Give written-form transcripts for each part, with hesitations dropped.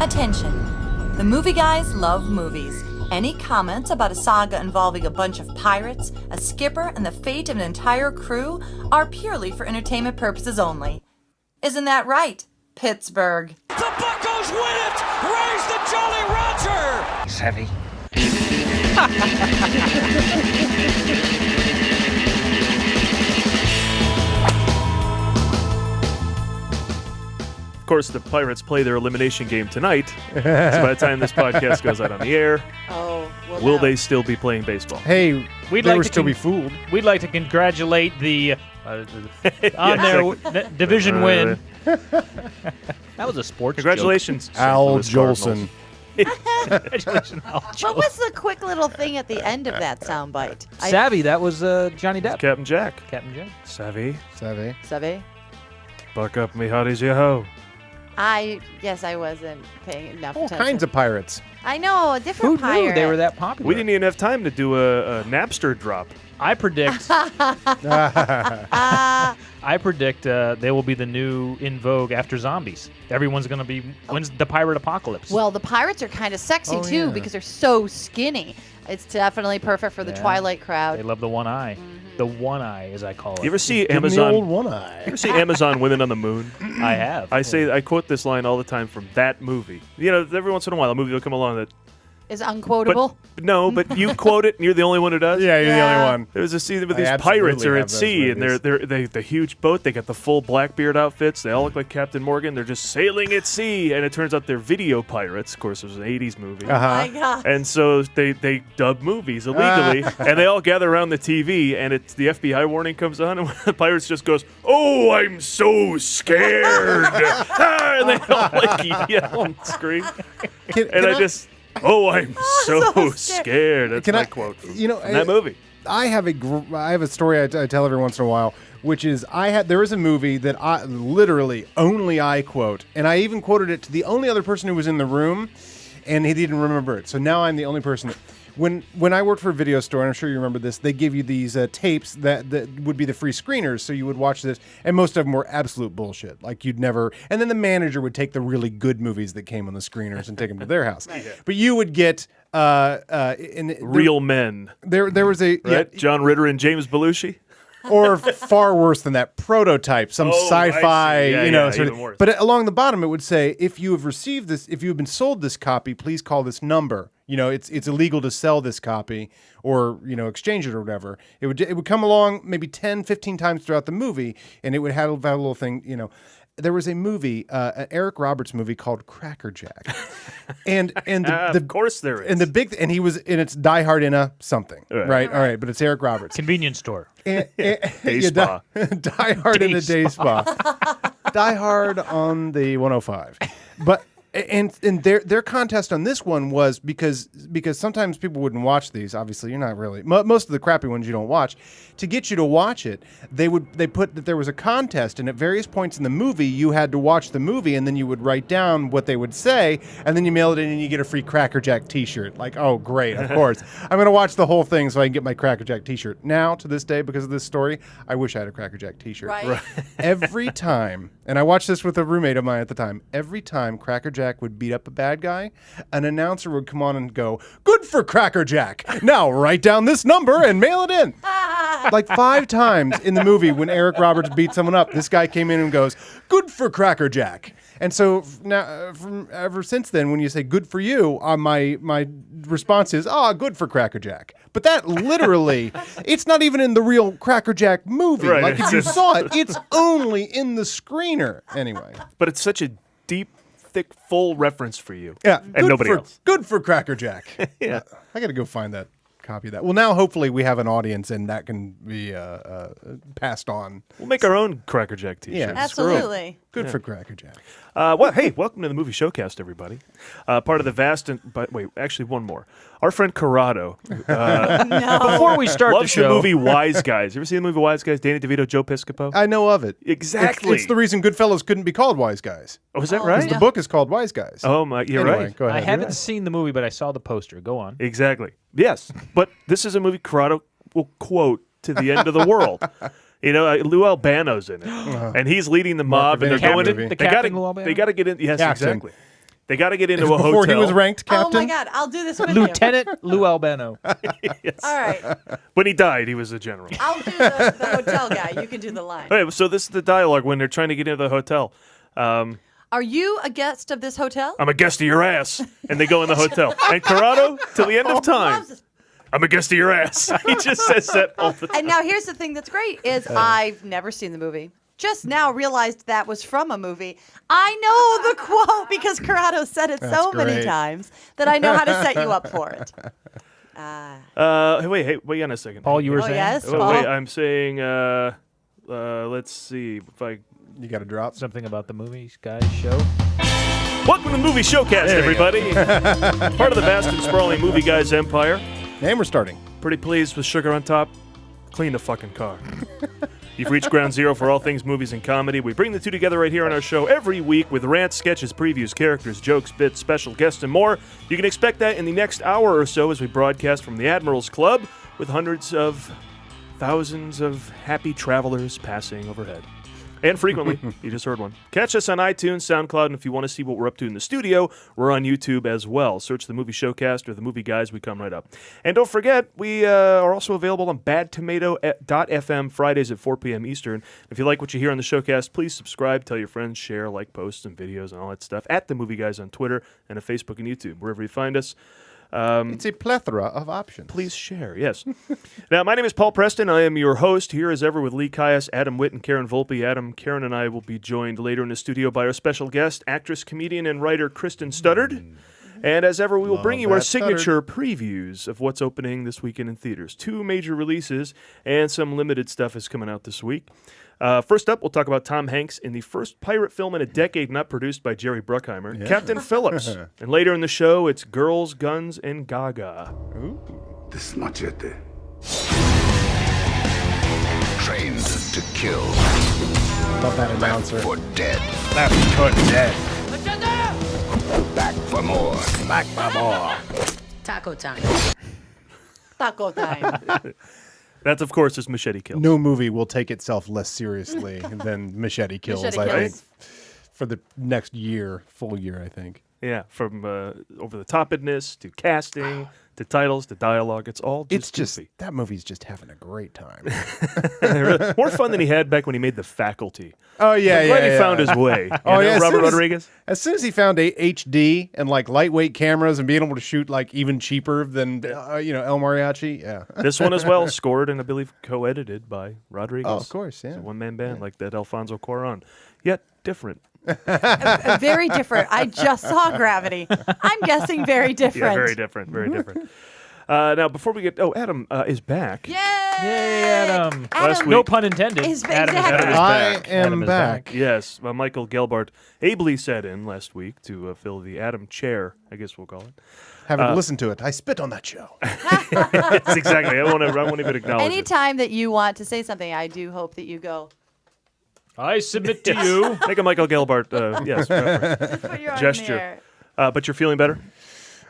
Attention. The movie guys love movies. Any comments about a saga involving a bunch of pirates, a skipper, and the fate of an entire crew are purely for entertainment purposes only. Isn't that right, Pittsburgh? The Buccos win it! Raise the Jolly Roger! It's heavy. Of course, the Pirates play their elimination game tonight, so by the time this podcast goes out on the air, will they still be playing baseball? Hey, We'd they like were to still be fooled. We'd like to congratulate the on their division win. That was a sports Congratulations, Al St. Louis Jolson. Congratulations, Al What Jolson. was the quick little thing at the end of that soundbite? Savvy, that was Johnny Depp. Captain Jack. Captain Jack. Savvy. Savvy. Savvy? Buck up, me hearties, yo-ho. I wasn't paying enough All attention. kinds of pirates. I know, a Who different knew pirate. they were that popular? We didn't even have time to do a Napster drop. I predict. I predict they will be the new in vogue after zombies. Everyone's going to be. When's the pirate apocalypse? Well, the pirates are kind of sexy, Oh, too, yeah. because they're so skinny. It's definitely perfect for the Yeah. Twilight crowd. They love the one eye. The one eye, as I call it. You ever see Give me the old Amazon? one You eye. ever see Amazon Women on the Moon? I have. I quote this line all the time from that movie. You know, every once in a while a movie will come along that. Is unquotable. But you quote it and you're the only one who does. Yeah, you're the Yeah. only one. There was a scene where I these absolutely pirates are have at those sea and movies. they're the huge boat. They got the full Blackbeard outfits. They all look like Captain Morgan. They're just sailing at sea, and it turns out they're video pirates. Of course, it was an '80s movie. Oh my God. And so they dub movies illegally, and they all gather around the TV, and it's the FBI warning comes on, and the pirates just goes, "Oh, I'm so scared!" And they all like yell and scream, and I just. Oh, I'm so scared. That's Can my I- quote from, you know, from that movie. I have a story I tell every once in a while, which is there is a movie that I literally only I quote, and I even quoted it to the only other person who was in the room, and he didn't remember it. So now I'm the only person that. When I worked for a video store, and I'm sure you remember this, they give you these tapes that would be the free screeners, so you would watch this, and most of them were absolute bullshit. Like you'd never, and then the manager would take the really good movies that came on the screeners and take them to their house. But you would get Real Men, There was a right? John Ritter and James Belushi. or far worse than that, prototype, some Oh, I sci-fi, see. Yeah, you know. yeah, sort even of, worse. but along the bottom, it would say, if you have received this, if you have been sold this copy, please call this number. You know, it's illegal to sell this copy or, you know, exchange it or whatever. It would come along maybe 10, 15 times throughout the movie, and it would have a little thing, you know. There was a movie, an Eric Roberts movie called Cracker Jack, and Of course there is. and he was, and it's Die Hard in a something, right? All right, but it's Eric Roberts. Convenience store. Day Spa. Die Hard in the Day Spa. Die Hard on the 105. But and their contest on this one was because sometimes people wouldn't watch these. Obviously, you're not really most of the crappy ones you don't watch. To get you to watch it, they put that there was a contest, and at various points in the movie, you had to watch the movie, and then you would write down what they would say, and then you mail it in, and you get a free Cracker Jack T-shirt. Like, oh, great, of course, I'm going to watch the whole thing so I can get my Cracker Jack T-shirt. Now, to this day, because of this story, I wish I had a Cracker Jack T-shirt. Right. Every time, and I watched this with a roommate of mine at the time, every time Cracker Jack would beat up a bad guy, an announcer would come on and go, "Good for Cracker Jack. Now write down this number and mail it in." Like 5 times in the movie when Eric Roberts beat someone up, this guy came in and goes, "Good for Cracker Jack." And so now, ever since then, when you say "good for you," my response is, good for Cracker Jack. But that literally, it's not even in the real Cracker Jack movie. Right, Like if you saw it, it's only in the screener. Anyway. But it's such a deep, thick, full reference for you. Yeah. And nobody else. Good for Cracker Jack. Yeah. I got to go find that. Copy that. Well, now hopefully we have an audience and that can be passed on. We'll make our own Cracker Jack t-shirts. Yeah. Absolutely. Good for Cracker Jack. Hey, welcome to the movie Showcast, everybody. Part of the vast actually one more. Our friend Corrado. Before we start the Loves show, the movie Wise Guys. You ever seen the movie Wise Guys? Danny DeVito, Joe Piscopo? I know of it. Exactly. It's the reason Goodfellas couldn't be called Wise Guys. Oh, is that right? The book is called Wise Guys. Oh, my, you're Anyway, right. Go ahead. I You're haven't right. seen the movie, but I saw the poster. Go on. Exactly. Yes. But this is a movie Corrado will quote to the end of the world. You know, Lou Albano's in it, and he's leading the mob, and they're Captain going in. movie. The They Captain Lou Albano? They got to get in. Yes, Captain. exactly. They got to get into a hotel. Before he was ranked Oh captain. my God, I'll do this with you. Lieutenant Lou Albano. All right, When he died, he was a general. I'll do the hotel guy. You can do the line. Okay, so this is the dialogue when they're trying to get into the hotel. Are you a guest of this hotel? I'm a guest of your ass. And they go in the hotel. And Corrado, till the end of time, Loves this. I'm a guest of your ass. He just says that all the time. And now here's the thing that's great is I've never seen the movie. Just now realized that was from a movie. I know the quote because Corrado said it so many great. times that I know how to set you up for it. Wait on a second. Paul, you were Oh, saying? yes? Oh, Paul? wait, I'm saying, let's see if I... You got to drop. Something about the movies, guys, show? Welcome to the Movie Showcast, everybody. Part of the vast and sprawling Movie Guys empire. And we're starting. Pretty pleased with sugar on top. Clean the fucking car. You've reached ground zero for all things movies and comedy. We bring the two together right here on our show every week with rants, sketches, previews, characters, jokes, bits, special guests, and more. You can expect that in the next hour or so as we broadcast from the Admiral's Club with hundreds of thousands of happy travelers passing overhead. And frequently, you just heard one. Catch us on iTunes, SoundCloud, and if you want to see what we're up to in the studio, we're on YouTube as well. Search the Movie Showcast or the Movie Guys, we come right up. And don't forget, we are also available on badtomato.fm Fridays at 4 p.m. Eastern. If you like what you hear on the Showcast, please subscribe, tell your friends, share, like posts and videos and all that stuff at the Movie Guys on Twitter and at Facebook and YouTube, wherever you find us. It's a plethora of options. Please share, yes. Now, my name is Paul Preston. I am your host here as ever with Lee Caius, Adam Witt, and Karen Volpe. Adam, Karen, and I will be joined later in the studio by our special guest, actress, comedian, and writer Kristen Studard. And as ever, we will bring you our that Studard. signature previews of what's opening this weekend in theaters. 2 major releases and some limited stuff is coming out this week. First up, we'll talk about Tom Hanks in the first pirate film in a decade not produced by Jerry Bruckheimer, Captain Phillips. And later in the show, it's Girls, Guns, and Gaga. This is Machete. Trained to kill. Love that announcer. For dead. Left foot dead. Back for more. Back for more. Taco time. Taco time. That, of course, is Machete Kills. No movie will take itself less seriously than Machete Kills, Machete I Kills. think, for the next year, full year, I think. Yeah, from over-the-topness to casting to titles to dialogue. It's all just It's just, goofy. that movie's just having a great time. More fun than he had back when he made The Faculty. Oh, yeah, I'm glad he found his way. Oh, You know, yeah, Robert Rodriguez? As soon as he found HD and like lightweight cameras and being able to shoot like even cheaper than El Mariachi, yeah. This one as well, scored and I believe co-edited by Rodriguez. Oh, of course, yeah. It's a one-man band like that Alfonso Cuarón. Yet different. Very different. I just saw Gravity. I'm guessing very different. Yeah, very different. Very different. Now, before we get... Oh, Adam is back. Yay! Yay, Adam. Last week. No pun intended. Is- Adam is exactly. back. I back. am Adam is back. Yes, Michael Gelbart ably sat in last week to fill the Adam chair, I guess we'll call it. Haven't listened to it. I spit on that show. Yes, exactly. I won't even acknowledge it. Anytime that you want to say something, I do hope that you go, I submit to you. Make a Michael Gelbart, yes, reference. put your arm Gesture. in the air. But you're feeling better?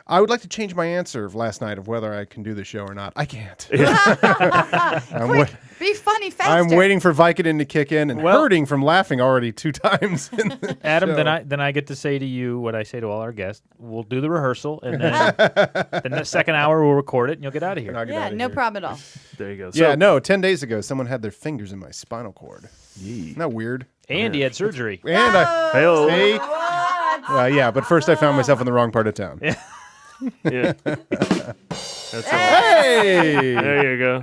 I would like to change my answer of last night of whether I can do the show or not. I can't. Quick, be funny faster. I'm waiting for Vicodin to kick in and hurting from laughing already 2 times. in the Adam, show. then I get to say to you what I say to all our guests. We'll do the rehearsal, and then the second hour we'll record it, and you'll get out of here. I'll get Yeah, outta no here. problem at all. There you go. Yeah, no, 10 days ago, someone had their fingers in my spinal cord. Isn't that weird? And he had surgery. And I... Hey-o. See? Well, yeah, but first I found myself in the wrong part of town. Yeah. That's all. Hey! There you go.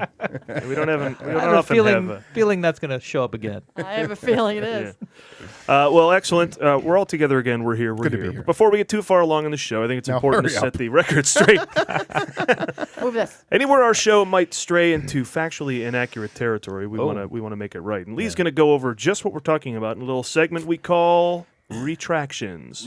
We don't I have a often have. feeling that's going to show up again. I have a feeling it is. Well, excellent. We're all together again. We're here. We're Good to here. be here. But before we get too far along in the show, I think it's Now important to hurry set up. the record straight. Move this. Anywhere our show might stray into factually inaccurate territory, we want to make it right. And Lee's going to go over just what we're talking about in a little segment we call Retractions.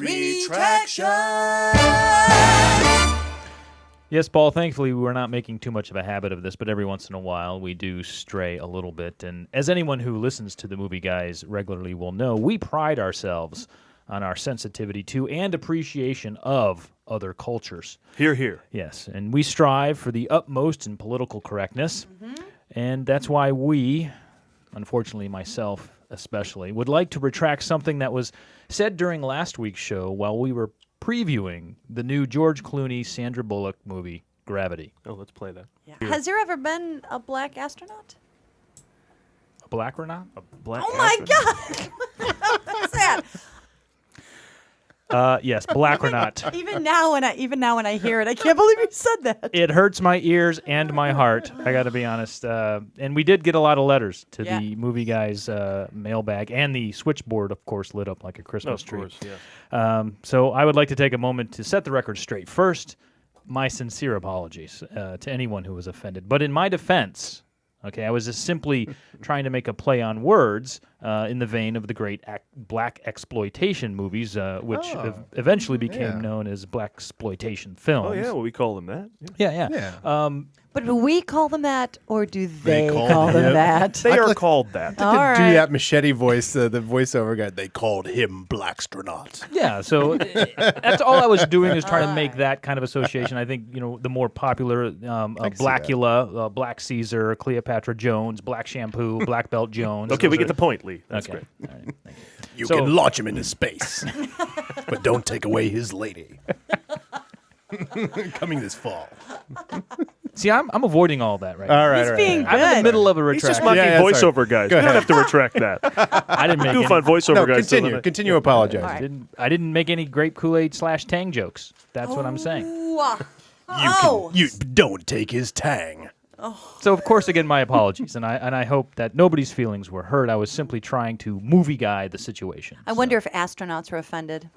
Yes, Paul, thankfully we're not making too much of a habit of this, but every once in a while we do stray a little bit. And as anyone who listens to the Movie Guys regularly will know, we pride ourselves on our sensitivity to and appreciation of other cultures. Hear, hear. Yes, and we strive for the utmost in political correctness, and that's why we, unfortunately myself especially, would like to retract something that was said during last week's show while we were previewing the new George Clooney, Sandra Bullock movie, Gravity. Oh, let's play that. Yeah. Has there ever been a black astronaut? A black or not? A black Oh my astronaut? God! What's that? Yes, black or not. Even now when I hear it, I can't believe you said that. It hurts my ears and my heart, I got to be honest. And we did get a lot of letters to the Movie Guys mailbag, and the switchboard, of course, lit up like a Christmas tree. Of course, yeah. So I would like to take a moment to set the record straight. First, my sincere apologies to anyone who was offended. But in my defense, okay, I was just simply trying to make a play on words in the vein of the great black exploitation movies, which eventually became known as black exploitation films. Oh, yeah, well, we call them that. Yeah. But do we call them that, or do they call them that? They are called that. All Do right. that Machete voice, the voiceover guy. They called him Blackstronaut. Yeah, so that's all I was doing is trying to make that kind of association. I think, the more popular Blackula, Black Caesar, Cleopatra Jones, Black Shampoo, Black Belt Jones. Okay, we get the point, Lee. That's Okay. great. All right, thank you. You So- can launch him into space, but don't take away his lady. Coming this fall. See, I'm avoiding all that right now. All right, He's all right, being all right. I'm in the good. middle of a He's just retraction. mocking Yeah, sorry. voiceover guys. Go You don't ahead. have to retract that. I didn't make Goof any, on voiceover No, guys. continue apologizing. All right. I didn't make any grape Kool-Aid / Tang jokes. That's what I'm saying. You don't take his tang. So of course, again, my apologies, and I hope that nobody's feelings were hurt. I was simply trying to movie guide the situation. I wonder if astronauts were offended.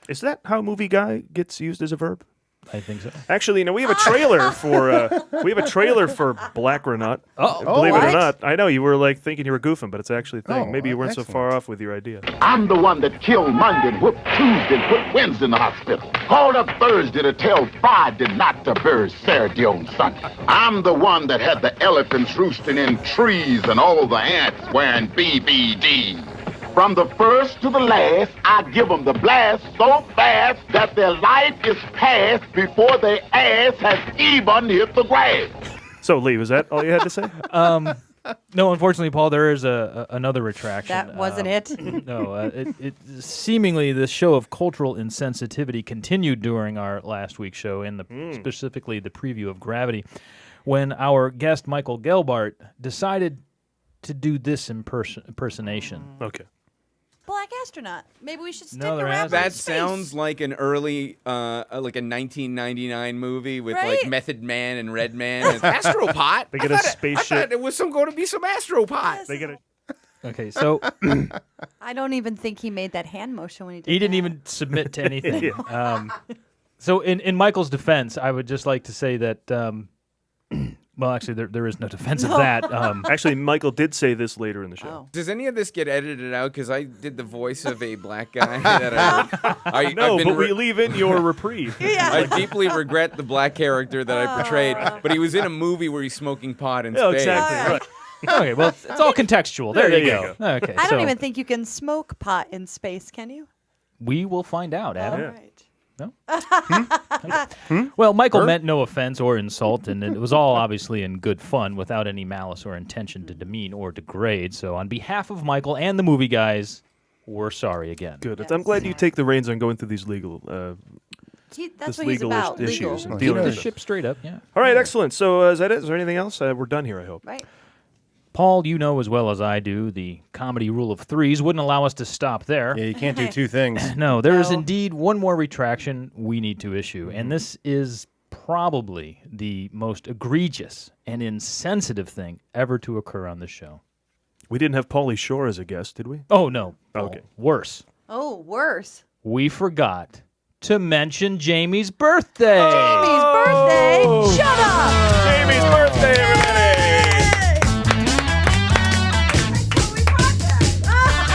Is that how movie guy gets used as a verb? I think so. Actually, we have a trailer for Black or Not. Believe it or what? not, I know you were thinking you were goofing, but it's actually a thing. Oh, Maybe you weren't so excellent. far off with your idea. I'm the one that killed Monday and whooped Tuesday and put Wednesday in the hospital. Called up Thursday to tell Friday not to bury Saturday on Sunday. I'm the one that had the elephants roosting in trees and all the ants wearing BBD. From the first to the last, I give them the blast so fast that their life is past before their ass has even hit the grass. So, Lee, was that all you had to say? No, unfortunately, Paul, there is another retraction. That wasn't it. No, it seemingly the show of cultural insensitivity continued during our last week's show, and specifically the preview of Gravity, when our guest Michael Gelbart decided to do this impersonation. Okay. Black astronaut. Maybe we should stick No, there around. hasn't. in That space. sounds like an early, like a 1999 movie with Right? like Method Man and Red Man. And Astropot. They get a spaceship. I thought it was going to be some Astropot. They get a. Okay, so I don't even think he made that hand motion when he did he didn't that. even submit to anything. So in Michael's defense, I would just like to say that. Well, actually, there is no defense of that. Actually, Michael did say this later in the show. Oh. Does any of this get edited out? Because I did the voice of a black guy that I've No, been but we leave in your reprieve. I deeply regret the black character that I portrayed, but he was in a movie where he's smoking pot in Oh, space. exactly. Right. Okay, well, it's all contextual. There you go. Okay, I so don't even think you can smoke pot in space, can you? we will find out, Adam. All right. Well, Michael meant no offense or insult, and it was all obviously in good fun without any malice or intention to demean or degrade. So on behalf of Michael and the movie guys, we're sorry again. Good. I'm glad you take the reins on going through these legal, That's this what he's legal about. issues Legal. and Keep dealing the with them. ship straight up, yeah. All right, excellent. So is that it? Is there anything else? We're done here, I hope. Right. Paul, you know as well as I do, the comedy rule of threes wouldn't allow us to stop there. Yeah, you can't do two things. No, there is No. indeed one more retraction we need to issue, and this is probably the most egregious and insensitive thing ever to occur on this show. We didn't have Pauly Shore as a guest, did we? Oh, no. Okay. Worse. Oh, worse. We forgot to mention Jamie's birthday. Jamie's birthday. Shut up. Jamie's birthday, everybody!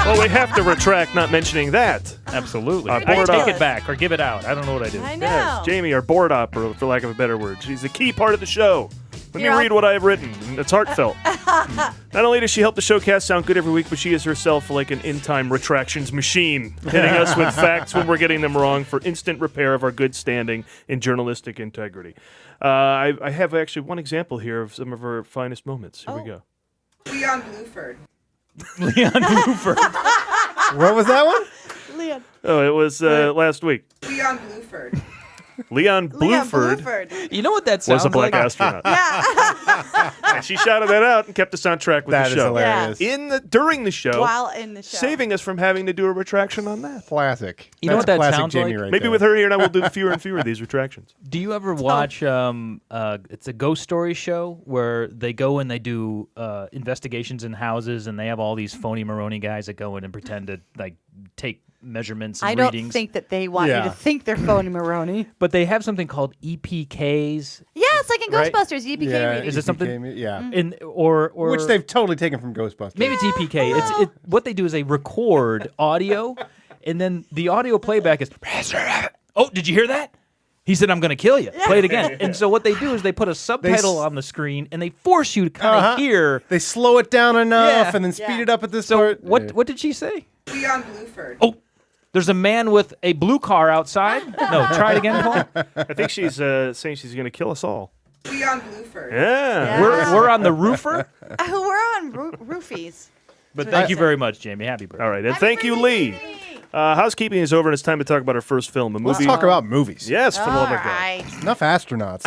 Well, we have to retract not mentioning that. Absolutely. Our I board take op. it back or give it out. I don't know what I do. I know. Yes, Jamie, our board opera, for lack of a better word. She's a key part of the show. Let You're me all- read what I have written. It's heartfelt. Not only does she help the Showcast sound good every week, but she is herself like an in-time retractions machine, hitting us with facts when we're getting them wrong for instant repair of our good standing in journalistic integrity. I have actually one example here of some of her finest moments. Here we go. Leon Bluford. Leon Bluford. What was that one? Leon. Oh, it was last week. Leon Leon Bluford. Leon Bluford Bluford. You know what that sounds was a black like? astronaut. Yeah. And she shouted that out and kept us on track with That the is show. hilarious. During the show, While in the show. saving us from having to do a retraction on that. Classic. You know That's what that classic sounds Jamie like? right Maybe there. with her here and I will do fewer and fewer of these retractions. Do you ever watch? It's a ghost story show where they go and they do investigations in houses, and they have all these phony Maroni guys that go in and pretend to like take measurements and I don't readings. think that they want Yeah. you to think they're phony Maroni. But they have something called EPKs. Yeah, it's like in Right? Ghostbusters, EPK Yeah, reading. Is it something- EPK, yeah. In or Which they've totally taken from Ghostbusters. maybe it's EPK. What they do is they record audio, and then the audio playback is. Oh, did you hear that? He said, "I'm going to kill you." Play it again. And so what they do is they put a subtitle on the screen, and they force you to kind of hear. They slow it down enough Yeah. and then speed Yeah. it up at this So part. what did she say? Leon Bluford. Oh, there's a man with a blue car outside. No, try it again, Paul. I think she's saying she's going to kill us all. Leon Bluford. Yeah. We're on the roofer. We're on roofies. But thank you very much, Jamie. Happy birthday. All right. And thank you, Lee. Housekeeping is over, and it's time to talk about our first film, a Let's movie. talk about movies. Yes, for the All love of God. right. Enough astronauts.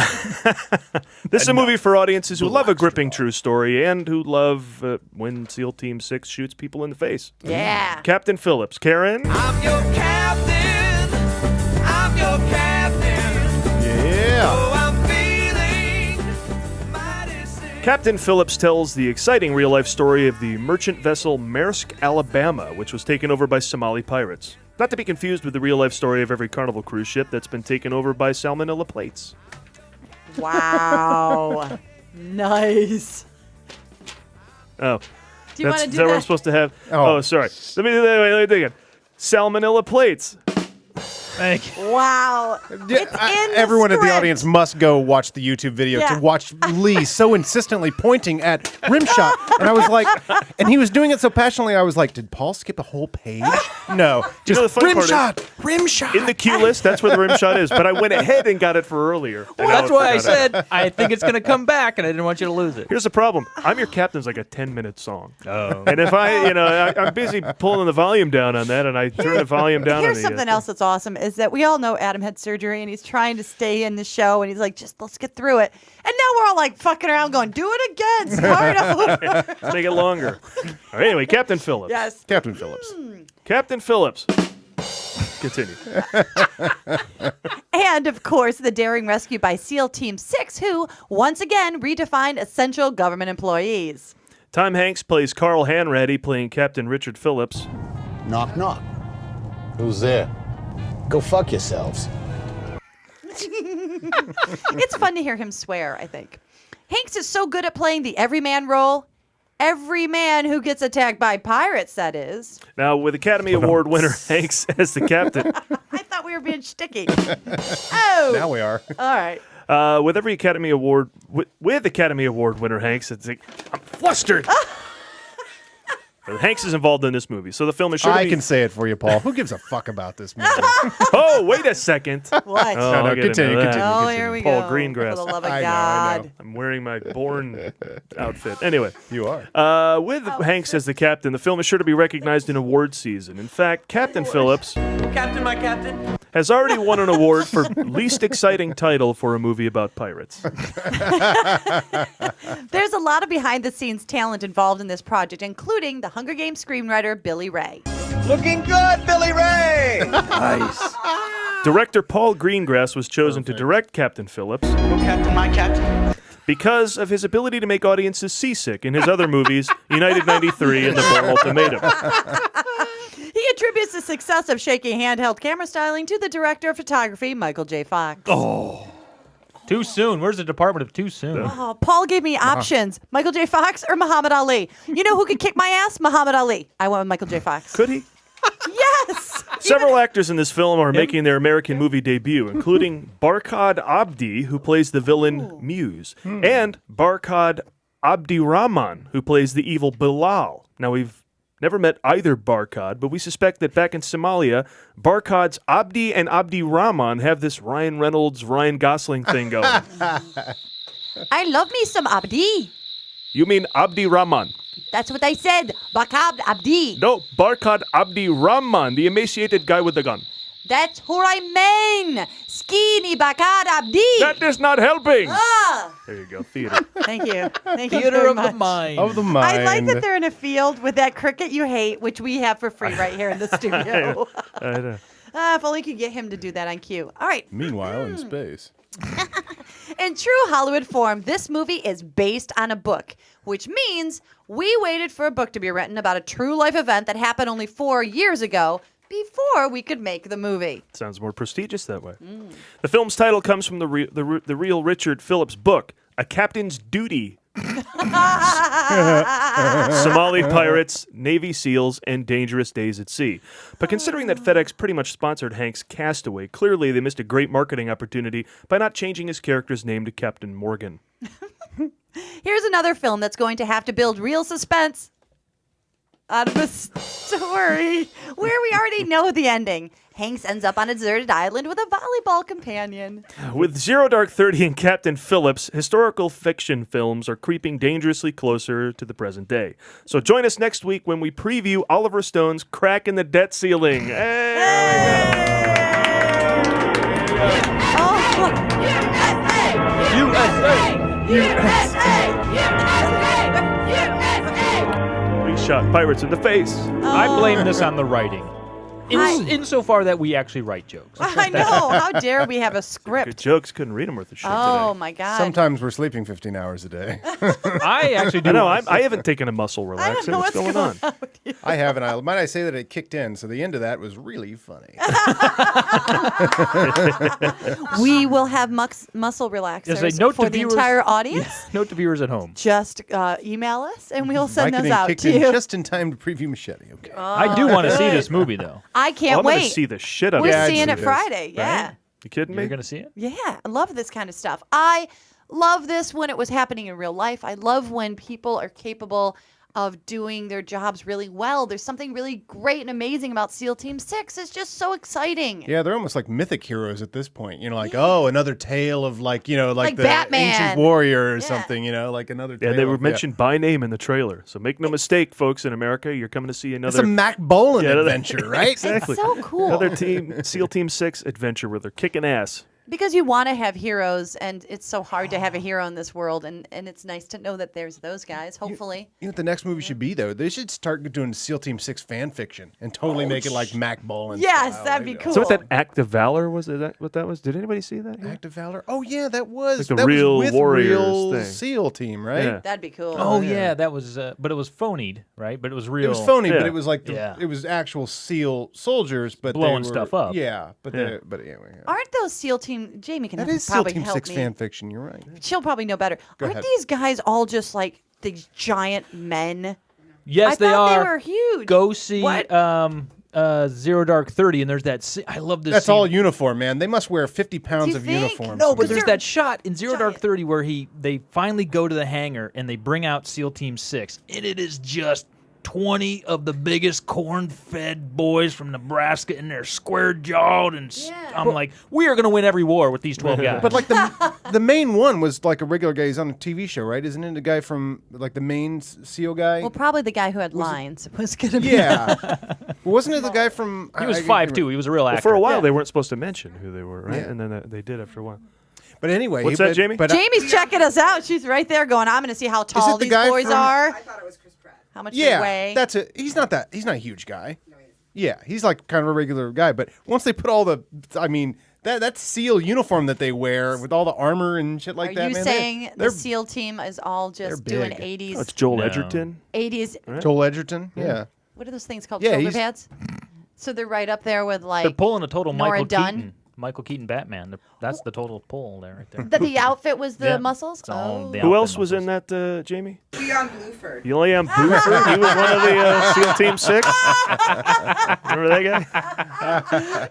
This is a movie for audiences who love a gripping true story and who love when SEAL Team 6 shoots people in the face. Yeah. Captain Phillips. Karen? I'm your captain. I'm your captain. Yeah. Oh, I'm feeling mighty sick. Captain Phillips tells the exciting real-life story of the merchant vessel Maersk, Alabama, which was taken over by Somali pirates. Not to be confused with the real-life story of every Carnival cruise ship that's been taken over by salmonella plates. Wow. Nice. Oh. Do you want to Is do that what I'm that? supposed to have? Oh. Oh, sorry. Let me do that. Wait, let me do it again. Salmonella plates. Thank you. Wow. Yeah, It's in the everyone at the script. audience must go watch the YouTube video Yeah. to watch Lee so insistently pointing at Rimshot. And I was like, and he was doing it so passionately, I was like, did Paul skip a whole page? No. Just know, the funny part is- Rimshot! Rimshot! In the queue list, that's where the rim shot is. But I went ahead and got it for earlier. And now That's why I forgot it. said I think it's going to come back, and I didn't want you to lose it. Here's the problem. I'm Your Captain's like a 10-minute song. Oh. And if I'm busy pulling the volume down on that, and I turn the volume down Here's on the... something else that's awesome is that we all know Adam had surgery and he's trying to stay in the show and he's like, just let's get through it. And now we're all like fucking around going, do it again. Start over. Let's make it longer. All right, anyway, Captain Phillips. Yes. Captain Phillips. Captain Phillips. Continue. And of course, the daring rescue by SEAL Team 6, who once again redefined essential government employees. Tom Hanks plays Carl Hanratty, playing Captain Richard Phillips. Knock, knock. Who's there? Go fuck yourselves. It's fun to hear him swear, I think. Hanks is so good at playing the everyman role. Every man who gets attacked by pirates, that is. Now, with Academy Award winner Hanks as the captain, I thought we were being sticky. Oh. Now we are. All right. with every Academy Award, with Academy Award winner Hanks, it's like, I'm flustered. Hanks is involved in this movie, so the film is sure to I be... can say it for you, Paul. Who gives a fuck about this movie? Oh, wait a second. What? Oh, No, I'll get into continue, that. continue. Oh, here we Paul go. Greengrass. For the love of I know, God. I know. I'm wearing my Bourne outfit. Anyway. You are. With Hanks as the captain, the film is sure to be recognized in award season. In fact, Captain Phillips Captain, my captain. has already won an award for least exciting title for a movie about pirates. There's a lot of behind-the-scenes talent involved in this project, including the Hunger Games screenwriter Billy Ray. Looking good, Billy Ray. Nice. Director Paul Greengrass was chosen to direct Captain Phillips Captain, my captain. because of his ability to make audiences seasick in his other movies, United 93 and The Bourne Ultimatum. He attributes the success of shaky handheld camera styling to the director of photography, Michael J. Fox. Too soon. Where's the Department of Too Soon? Oh, Paul gave me options. Michael J. Fox or Muhammad Ali. You know who could kick my ass? Muhammad Ali. I went with Michael J. Fox. Could he? Yes! Several actors in this film are making their American movie debut, including Barkhad Abdi, who plays the villain Muse, and Barkhad Abdirahman, who plays the evil Bilal. Now, we've never met either Barkhad, but we suspect that back in Somalia, Barkhad's Abdi and Abdirahman have this Ryan Reynolds, Ryan Gosling thing going. I love me some Abdi. You mean Abdirahman? That's what I said. Bakab Abdi. No, Barkhad Abdirahman, the emaciated guy with the gun. That's who I mean. Skinny Bakadabdi. That is not helping. Ah. There you go, theater. Thank you. Thank you Theater very of much. the mind. Of the mind. I like that they're in a field with that cricket you hate, which we have for free right here in the studio. I know. If only we could get him to do that on cue. All right. Meanwhile, in space. In true Hollywood form, this movie is based on a book, which means we waited for a book to be written about a true life event that happened only 4 years ago before we could make the movie. Sounds more prestigious that way. The film's title comes from the real Richard Phillips book, A Captain's Duty. Somali pirates, Navy SEALs, and dangerous days at sea. But considering that FedEx pretty much sponsored Hank's Castaway, clearly they missed a great marketing opportunity by not changing his character's name to Captain Morgan. Here's another film that's going to have to build real suspense out of a story where we already know the ending. Hanks ends up on a deserted island with a volleyball companion. With Zero Dark 30 and Captain Phillips, historical fiction films are creeping dangerously closer to the present day. So join us next week when we preview Oliver Stone's Crack in the Debt Ceiling. Hey! We shot pirates in the face. I blame this on the writing. Insofar that we actually write jokes. I know. How dare we have a Good script? jokes, couldn't read them worth a shit Oh, today. my God. Sometimes we're sleeping 15 hours a day. I actually do. I know, I haven't taken a muscle I relaxer. don't know What's going on? with you. I haven't. Might I say that it kicked in, so the end of that was really funny. We will have muscle relaxers Yes, note for to the viewers- entire audience. Note to viewers at home. Just email us, and we'll send those Vicodin out kicked to in you. just in time to preview Machete. Okay. I do want to see this movie, though. I can't I'm going wait. to see the shit out of We're it. I'd seeing see it this. Friday. Yeah. You kidding me? You're going to see it? Yeah, I love this kind of stuff. I love this when it was happening in real life. I love when people are capable of doing their jobs really well. There's something really great and amazing about SEAL Team 6. It's just so exciting. Yeah, they're almost like mythic heroes at this point. You know, like, oh, another tale of like Like the Batman. ancient warrior or Yeah. something, like another tale. Yeah, they were of- mentioned by name in the trailer. So make no mistake, folks in America, you're coming to see It's another a Mac Bolan Yeah, adventure, right? Exactly. It's so cool. Another SEAL Team 6 adventure where they're kicking ass. Because you want to have heroes, and it's so hard to have a hero in this world, and it's nice to know that there's those guys, hopefully. You know what the next movie should be, though? They should start doing SEAL Team 6 fan fiction and totally make it like Mac Bolan. Yes, style. that'd be cool. So what that Act of Valor was? Is that what that was? Did anybody see that? Act of Valor? Oh, yeah, that was. Like the that Real was with Warriors real thing. SEAL Team, right? Yeah. That'd be cool. Oh, yeah, that was, but it was phonied, right? But it was real. It was phony, Yeah. but it was like Yeah. it was actual SEAL soldiers, but Blowing they were, stuff up. Yeah, but Yeah. but anyway, yeah. Aren't those SEAL Team... Jamie can That is SEAL probably Team help 6 me. fan fiction. You're right. She'll probably know better. Aren't ahead. these guys all just like these giant men? Yes, I they thought are. they were huge. Go see What? Zero Dark 30, and there's that. I love this. That's scene. all uniform, man. They must wear 50 pounds you of think? uniform. No, but Because there's they're that shot in Zero Dark giant. 30 where they finally go to the hangar and they bring out SEAL Team 6, and it is just 20 of the biggest corn-fed boys from Nebraska, and they're square-jawed, and I'm like, we are going to win every war with these 12 guys. But like the main one was like a regular guy. He's on a TV show, right? Isn't it a guy from like the main SEAL guy? Well, probably the guy who had lines was going to be. Yeah. Wasn't it the guy from? he was I 5'2". He was a real actor. Well, for a while, they weren't supposed to mention who they were, right? Yeah. And then they did after a while. But anyway, What's that, Jamie? But Jamie's checking us out. She's right there going, I'm going to see how tall the these guy boys from- are, I thought it was Chris Pratt. how much yeah, they weigh. that's it. He's not a huge guy. Yeah, he's like kind of a regular guy. But once they put all the, I mean, that SEAL uniform that they wear with all the armor and shit like Are that. you man, saying they're the SEAL team is all just they're doing big. 80s? Oh, it's Joel No. Edgerton. 80s. Joel Edgerton? Yeah. What are those things called? Yeah, Shoulder he's- pads? So they're right up there with like. They're pulling a total Nora Michael Dunn? Keaton. Michael Keaton Batman. That's the total pull there, right there. That the outfit was the Yeah. muscles? It's all Oh. the Who outfit else was in muscles. that, Jamie? Leon Bluford. Leon Buford. He was one of the SEAL Team 6. Remember that guy?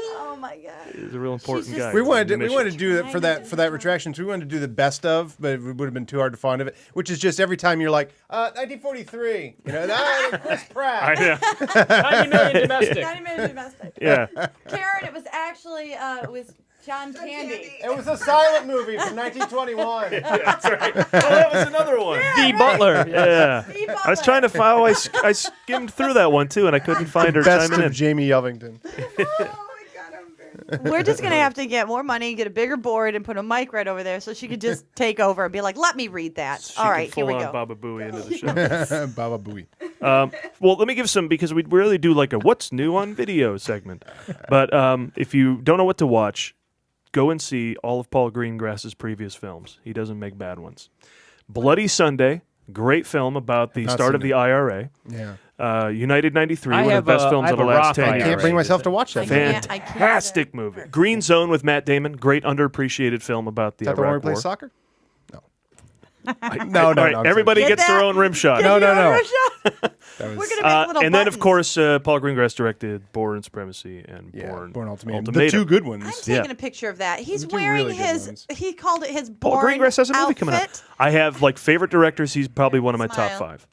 Oh Oh my god. He's a real important just- guy. We wanted to Mission. do that for that retractions. We wanted to do the best of, but it would have been too hard to find of it. Which is just every time you're like 1943, Chris Pratt. I know. 90 million domestic. 90 minutes domestic. Yeah. Karen, it was actually it was John Candy. It was a silent movie from 1921. That's right. Oh, that was another one. The Butler. Yeah. I was trying to follow. I skimmed through that one too, and I couldn't find her Best chiming of in. Jamie Yelvington. We're just gonna have to get more money, get a bigger board, and put a mic right over there so she could just take over and be like, "Let me read that." She All can right, here we full on go. Baba Booey into the show. Baba Booey. Well, let me give some, because we really do like a what's new on video segment. But if you don't know what to watch, go and see all of Paul Greengrass's previous films. He doesn't make bad ones. Bloody Sunday, great film about the start of the IRA. Yeah. United 93, I one of have the best a- films I of have the a last Roth 10 IRA. years. Can't bring myself to watch that. I can't- I can't. Fantastic movie. Green Zone with Matt Damon, great underappreciated film about the Is that the one where Iraq he War. plays soccer? No, no. All right, I'm everybody Get gets their that? own rim shot. No. We're gonna That was- make little And then, of buttons. course, Paul Greengrass directed Born Supremacy and Born Ultimatum. The Ultimatum. two good ones. I'm taking a picture of that. He's The two wearing really good his. ones. He called it his Paul Born Greengrass has a movie outfit. coming up. I have favorite directors. He's probably one of my top Smile. 5.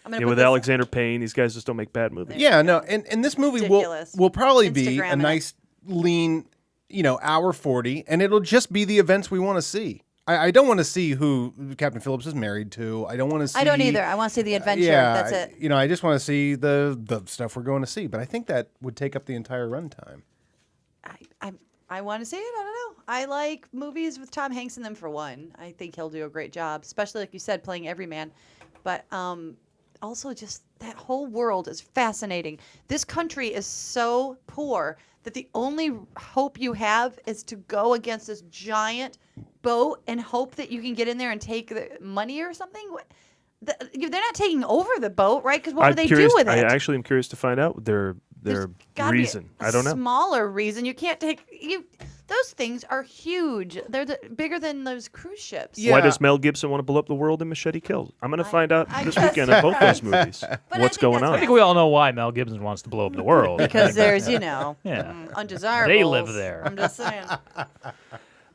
I'm gonna Yeah, put with this- Alexander Payne, these guys just don't make bad movies. Yeah, no, and this movie Ridiculous. will probably be Instagram a it. nice, lean, hour 40, and it'll just be the events we want to see. I don't want to see who Captain Phillips is married to. I don't want to see. I don't either. I want to see the adventure. Yeah, That's it. I just want to see the stuff we're going to see. But I think that would take up the entire runtime. I want to see it. I don't know. I like movies with Tom Hanks in them for one. I think he'll do a great job, especially like you said, playing everyman. But also just that whole world is fascinating. This country is so poor that the only hope you have is to go against this giant boat and hope that you can get in there and take the money or something. They're not taking over the boat, right? Because what would they do with it? I actually am curious to find out their Gotta be reason. a I don't know. Smaller reason. You can't take you. Those things are huge. They're bigger than those cruise ships. Why does Mel Gibson want to blow up the world in Machete Kills? I'm going to find out I this guess- weekend in both those movies. But What's I think going that's on? I think we all know why Mel Gibson wants to blow up the world. Because there's, Yeah. undesirables. They live there. I'm just saying.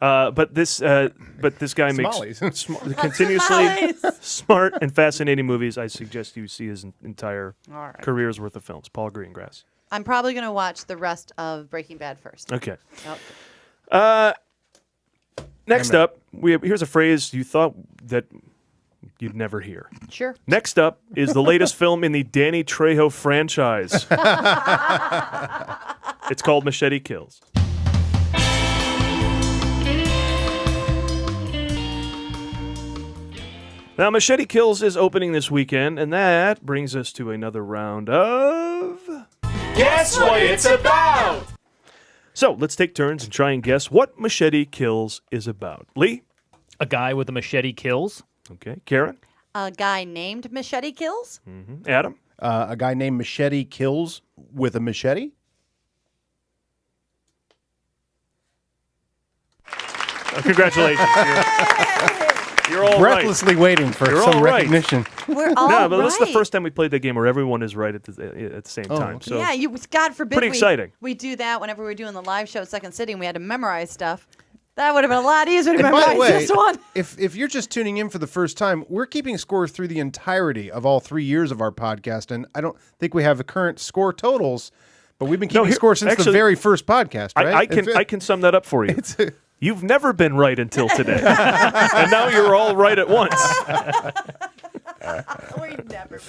But this guy Somalis. makes continuously smart and fascinating movies. I suggest you see his entire All right. career's worth of films. Paul Greengrass. I'm probably going to watch the rest of Breaking Bad first. Okay. Oh. Next up, here's a phrase you thought that you'd never hear. Sure. Next up is the latest film in the Danny Trejo franchise. It's called Machete Kills. Now, Machete Kills is opening this weekend, and that brings us to another round of... Guess what it's about? So, let's take turns and try and guess what Machete Kills is about. Lee? A guy with a machete kills. Okay. Karen? A guy named Machete Kills? Adam? A guy named Machete Kills with a machete. Congratulations. You're all right. Breathlessly waiting for You're some all right. recognition. We're all No, but this is the right. first time we played the game where everyone is right at the same time. okay. So Yeah, God forbid Pretty exciting. we do that whenever we're doing the live show at Second City and we had to memorize stuff. That would have been a lot easier to And by memorize the way, this one. if you're just tuning in for the first time, we're keeping score through the entirety of all 3 years of our podcast, and I don't think we have the current score totals, but we've been keeping score since the actually, very first podcast, right? I can sum that up for you. You've never been right until today, and now you're all right at once.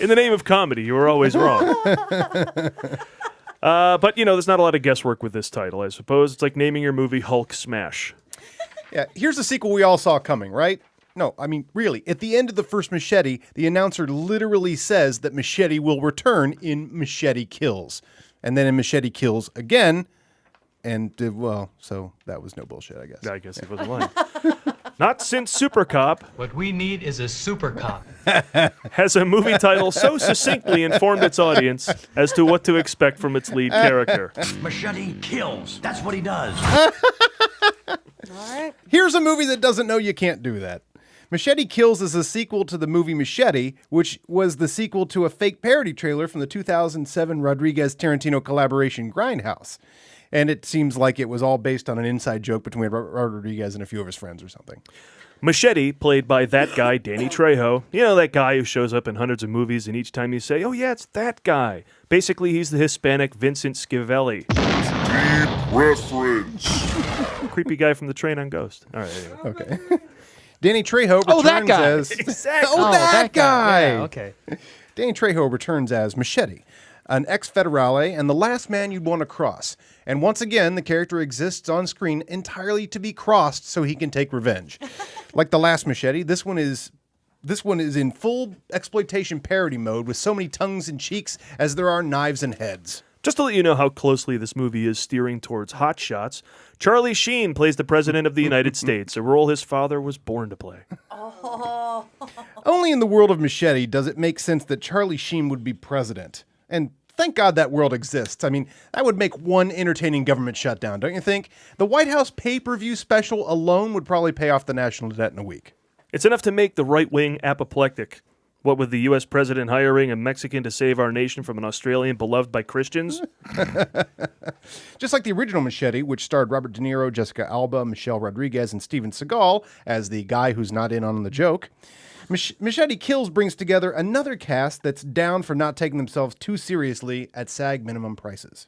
In the name of comedy, you were always wrong. But there's not a lot of guesswork with this title. I suppose it's like naming your movie Hulk Smash. Yeah, here's a sequel we all saw coming, right? No, I mean, really. At the end of the first Machete, the announcer literally says that Machete will return in Machete Kills. And then in Machete Kills again. And, so that was no bullshit, I guess. I guess he wasn't lying. Not since Super Cop What we need is a super cop. has a movie title so succinctly informed its audience as to what to expect from its lead character. Machete kills. That's what he does. Here's a movie that doesn't know you can't do that. Machete Kills is a sequel to the movie Machete, which was the sequel to a fake parody trailer from the 2007 Rodriguez-Tarantino collaboration Grindhouse. And it seems like it was all based on an inside joke between Robert Rodriguez and a few of his friends or something. Machete, played by that guy, Danny Trejo. You know, that guy who shows up in hundreds of movies, and each time you say, oh, yeah, it's that guy. Basically, he's the Hispanic Vincent Schiavelli. Deep reference. Creepy guy from the Train on Ghost. All right, anyway. Okay. Danny Trejo returns Oh, that guy. as... Exactly. Oh, that guy. Yeah, okay. Danny Trejo returns as Machete, an ex-federale and the last man you'd want to cross. And once again, the character exists on screen entirely to be crossed so he can take revenge. Like the last Machete, this one is in full exploitation parody mode with so many tongues and cheeks as there are knives and heads. Just to let you know how closely this movie is steering towards hot shots, Charlie Sheen plays the President of the United States, a role his father was born to play. Oh. Only in the world of Machete does it make sense that Charlie Sheen would be president. And thank God that world exists. I mean, that would make one entertaining government shutdown, don't you think? The White House pay-per-view special alone would probably pay off the national debt in a week. It's enough to make the right wing apoplectic. What with the U.S. president hiring a Mexican to save our nation from an Australian beloved by Christians? Just like the original Machete, which starred Robert De Niro, Jessica Alba, Michelle Rodriguez, and Steven Seagal as the guy who's not in on the joke. Machete Kills brings together another cast that's down for not taking themselves too seriously at SAG minimum prices.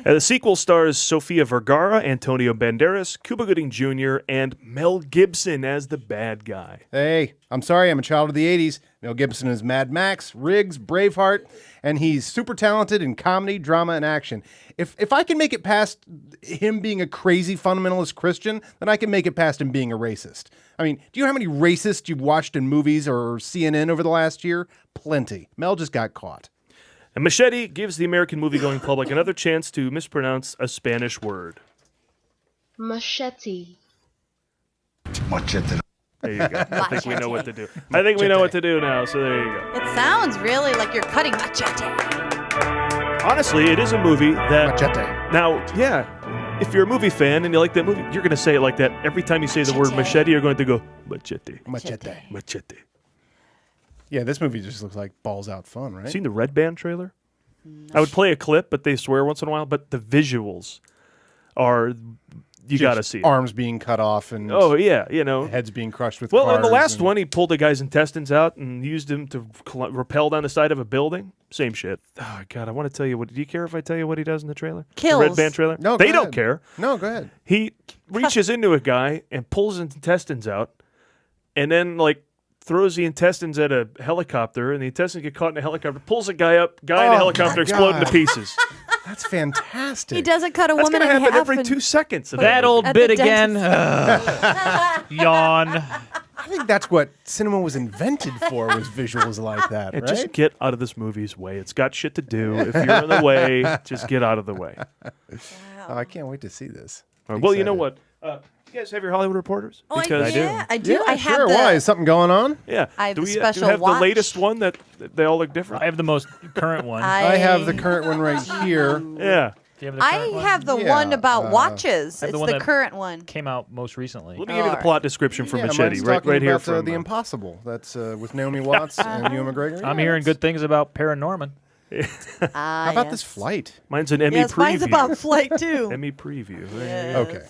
The sequel stars Sofia Vergara, Antonio Banderas, Cuba Gooding Jr., and Mel Gibson as the bad guy. Hey, I'm sorry, I'm a child of the 80s. Mel Gibson is Mad Max, Riggs, Braveheart, and he's super talented in comedy, drama, and action. If I can make it past him being a crazy fundamentalist Christian, then I can make it past him being a racist. I mean, do you know how many racists you've watched in movies or CNN over the last year? Plenty. Mel just got caught. And Machete gives the American movie-going public another chance to mispronounce a Spanish word. Machete. Machete. There you go. I think we know what to do. I think we know what to do now, so there you go. It sounds really like you're cutting machete. Honestly, it is a movie that... Machete. Now, yeah, if you're a movie fan and you like that movie, you're going to say it like that. Every time you say the word machete, you're going to go, machete. Machete. Machete. Yeah, this movie just looks like balls out fun, right? Seen the Red Band trailer? I would play a clip, but they swear once in a while. But the visuals are, you got to see it. Arms being cut off and Oh, yeah, you know. heads being crushed with Well, cars. in the last and- one, he pulled the guy's intestines out and used them to rappel down the side of a building. Same shit. Oh, God, I want to tell you what. Do you care if I tell you what he does in the trailer? Kills. The Red Band trailer? No, they go don't ahead. care. No, go ahead. He reaches into a guy and pulls his intestines out and then, like, throws the intestines at a helicopter, and the intestines get caught in a helicopter, pulls a guy up, in Oh, a helicopter my explode God. into pieces. That's fantastic. He doesn't cut a That's woman going to in happen half. every and 2 seconds. Of That old At bit the again. dentist. Yawn. I think that's what cinema was invented for, was visuals like that, And right? just get out of this movie's way. It's got shit to do. If you're in the way, just get out of the way. Oh, I can't wait to see this. Well, you know what? You guys have your Hollywood reporters? Oh, Because- I do. Yeah, I have sure. the. Why? Is something going on? Yeah. I have do the we, special do we have watch. the latest one that they all look different? I have the most current one. I have the current one right here. Yeah. Do you have the I current one? have the Yeah, one about watches. I have It's the the, one that- current one. Came out most recently. Let me give you the Alright. plot description for Yeah, Machete mine's right talking here about from The Impossible. That's with Naomi Watts and Ewan McGregor. I'm hearing good things about Paranorman. How about this flight? Mine's an Emmy Yes, preview. mine's about flight too. Emmy preview. There you go. Okay.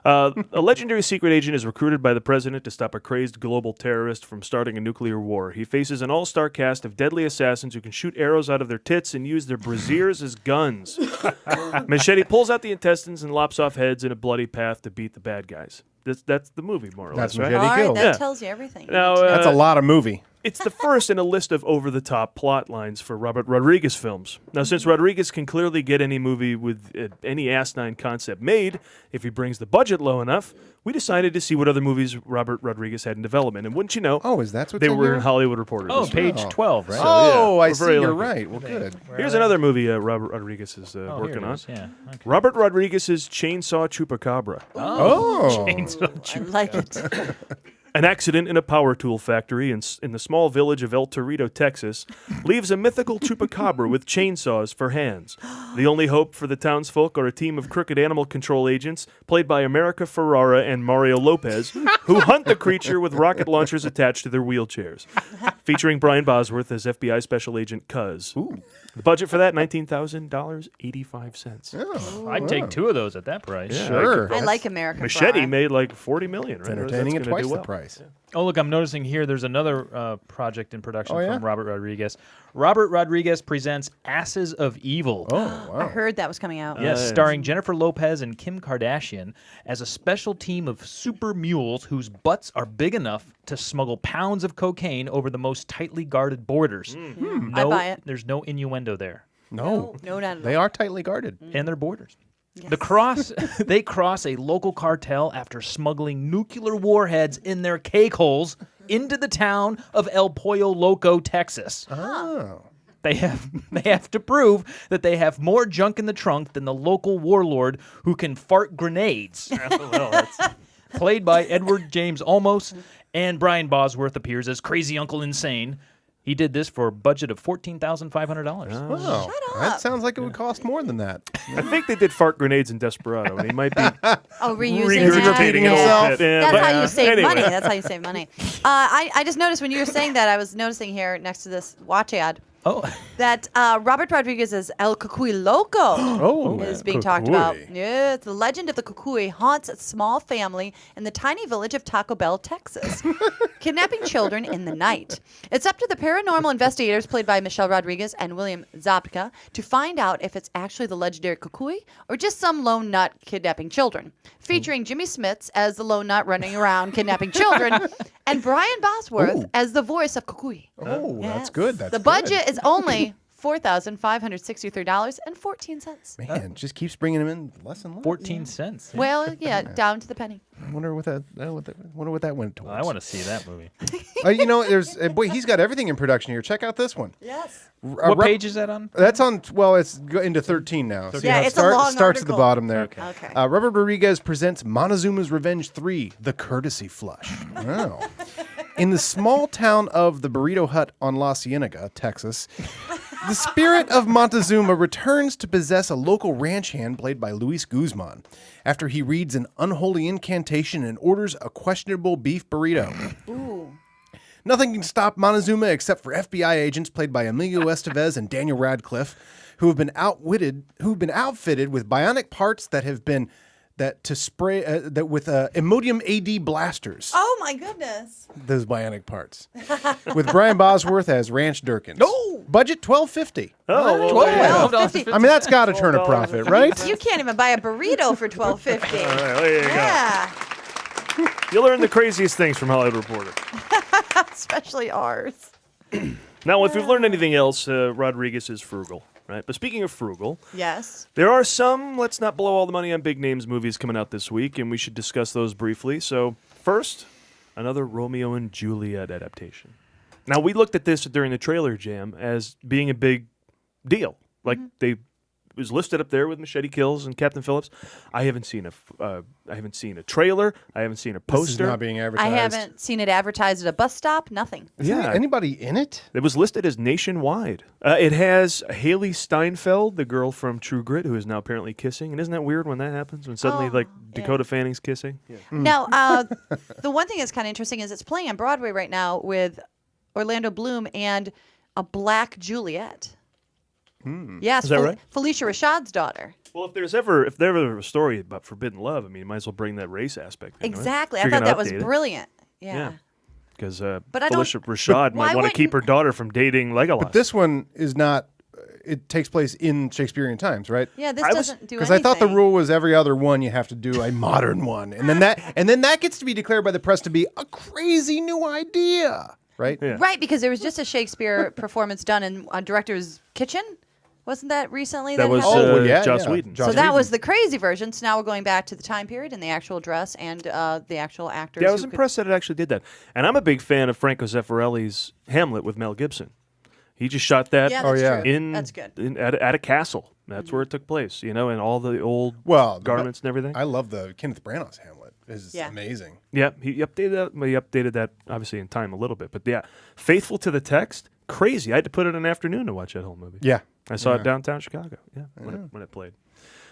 A legendary secret agent is recruited by the president to stop a crazed global terrorist from starting a nuclear war. He faces an all-star cast of deadly assassins who can shoot arrows out of their tits and use their brassieres as guns. Machete pulls out the intestines and lops off heads in a bloody path to beat the bad guys. That's the movie, more or That's less, right? Machete All right, Kills. that Yeah. tells you everything. Now, That's a lot of movie. It's the first in a list of over-the-top plot lines for Robert Rodriguez films. Now, since Rodriguez can clearly get any movie with any asinine concept made, if he brings the budget low enough, we decided to see what other movies Robert Rodriguez had in development. And wouldn't you know, Oh, is that what they were here? in Hollywood Reporters. Oh, this week. page 12, right? Oh, yeah, I we're see. very You're lucky. right. Well, good. Here's another movie Robert Rodriguez is Oh, working here it on. is, yeah. Okay. Robert Rodriguez's Chainsaw Chupacabra. Oh. I like it. An accident in a power tool factory in the small village of El Torito, Texas, leaves a mythical chupacabra with chainsaws for hands. The only hope for the townsfolk are a team of crooked animal control agents, played by America Ferrara and Mario Lopez, who hunt the creature with rocket launchers attached to their wheelchairs. Featuring Brian Bosworth as FBI Special Agent Cuz. The budget for that, $19,000, 85 cents. Oh, I'd take 2 of those at that price. Yeah, sure. I like American Machete Fry. made like $40 million, right? Entertaining That's at gonna twice do the well. price. Oh, look, I'm noticing here there's another project in production Oh, yeah? from Robert Rodriguez. Robert Rodriguez presents Asses of Evil. Oh, I wow. heard that was coming out. Yes, starring Jennifer Lopez and Kim Kardashian as a special team of super mules whose butts are big enough to smuggle pounds of cocaine over the most tightly guarded borders. I buy it. There's no innuendo there. No. No, not at They all. are tightly guarded. And their borders. They cross a local cartel after smuggling nuclear warheads in their cake holes into the town of El Pollo Loco, Texas. Oh. They have to prove that they have more junk in the trunk than the local warlord who can fart grenades. Played by Edward James Olmos, and Brian Bosworth appears as Crazy Uncle Insane. He did this for a budget of $14,500. Oh, that sounds like it would cost more than that. I think they did fart grenades in Desperado, and he might be Oh, reusing regurgitating it a himself. little bit. Yeah, That's but how you save anyway. money. That's how you save money. I just noticed when you were saying that, I was noticing here next to this watch ad Oh, that Robert Rodriguez's El Cucuy Loco is being talked about. Cucuy. Yeah, the legend of the Cucuy haunts a small family in the tiny village of Taco Bell, Texas, kidnapping children in the night. It's up to the paranormal investigators, played by Michelle Rodriguez and William Zabka, to find out if it's actually the legendary Cucuy or just some lone nut kidnapping children. Featuring Jimmy Smits as the lone nut running around kidnapping children, and Brian Bosworth as the voice of Cucuy. Oh, that's Yes. good. That's the budget is only $4,563.14. Man, just keeps bringing them in less and less. 14 cents. Well, yeah, down to the penny. I wonder what that went towards. I want to see that movie. There's boy, he's got everything in production here. Check out this one. Yes. What page is that on? That's on. Well, it's into 13 now. So Yeah, it it's a long starts at the article. bottom there. Okay. Robert Rodriguez presents Montezuma's Revenge 3: The Courtesy Flush. Wow. In the small town of the Burrito Hut on La Cienega, Texas, the spirit of Montezuma returns to possess a local ranch hand played by Luis Guzman after he reads an unholy incantation and orders a questionable beef burrito. Ooh. Nothing can stop Montezuma except for FBI agents played by Emilio Estevez and Daniel Radcliffe, who've been outfitted with bionic parts that with Imodium AD blasters. Oh my goodness. Those bionic parts. With Brian Bosworth as Ranch Durkins. No! Budget $12.50. Oh, $12.50. I mean, that's got to turn a profit, right? You can't even buy a burrito for $12.50. there you go. Yeah, You learn the craziest things from Hollywood Reporter. especially ours. Now, if we've learned anything else, Rodriguez is frugal, right? But speaking of frugal, Yes. there are some let's not blow all the money on big names movies coming out this week, and we should discuss those briefly. So, first, another Romeo and Juliet adaptation. Now, we looked at this during the trailer jam as being a big deal. Like, it was listed up there with Machete Kills and Captain Phillips. I haven't seen a trailer. I haven't seen a This is poster. not being I advertised. haven't seen it advertised at a bus stop. Nothing. Is Yeah. anybody in it? It was listed as nationwide. It has Haley Steinfeld, the girl from True Grit, who is now apparently kissing. And isn't that weird when that happens? When suddenly, Dakota Fanning's kissing? Yeah. Now, the one thing that's kind of interesting is it's playing on Broadway right now with Orlando Bloom and a black Juliet. Yes, Is that right? Felicia Rashad's daughter. Well, if there's ever a story about forbidden love, I mean, you might as well bring that race aspect into it. Exactly. If I you're thought gonna that was update it. brilliant. Yeah. Because But I don't- Felicia Rashad why might want to keep her daughter from dating Legolas. But this one is not. It takes place in Shakespearean times, right? Yeah, this I was- doesn't do Because anything. I thought the rule was every other one you have to do a modern one, and then that gets to be declared by the press to be a crazy new idea, right? Yeah. Right, because there was just a Shakespeare performance done in a director's kitchen. Wasn't that recently? That was happened? Joss Whedon. So that was the crazy version. So now we're going back to the time period and the actual dress and the actual actors. Yeah, I was who could- impressed that it actually did that. And I'm a big fan of Franco Zeffirelli's Hamlet with Mel Gibson. He just shot that Yeah, that's true. in That's good. at a castle. That's where it took place, and all the old garments and everything. I love the Kenneth Branagh's Hamlet. It's Yeah. amazing. Yeah, he updated that obviously in time a little bit, but yeah, faithful to the text. Crazy. I had to put it in an afternoon to watch that whole movie. Yeah. I saw it downtown Chicago. Yeah, when it played.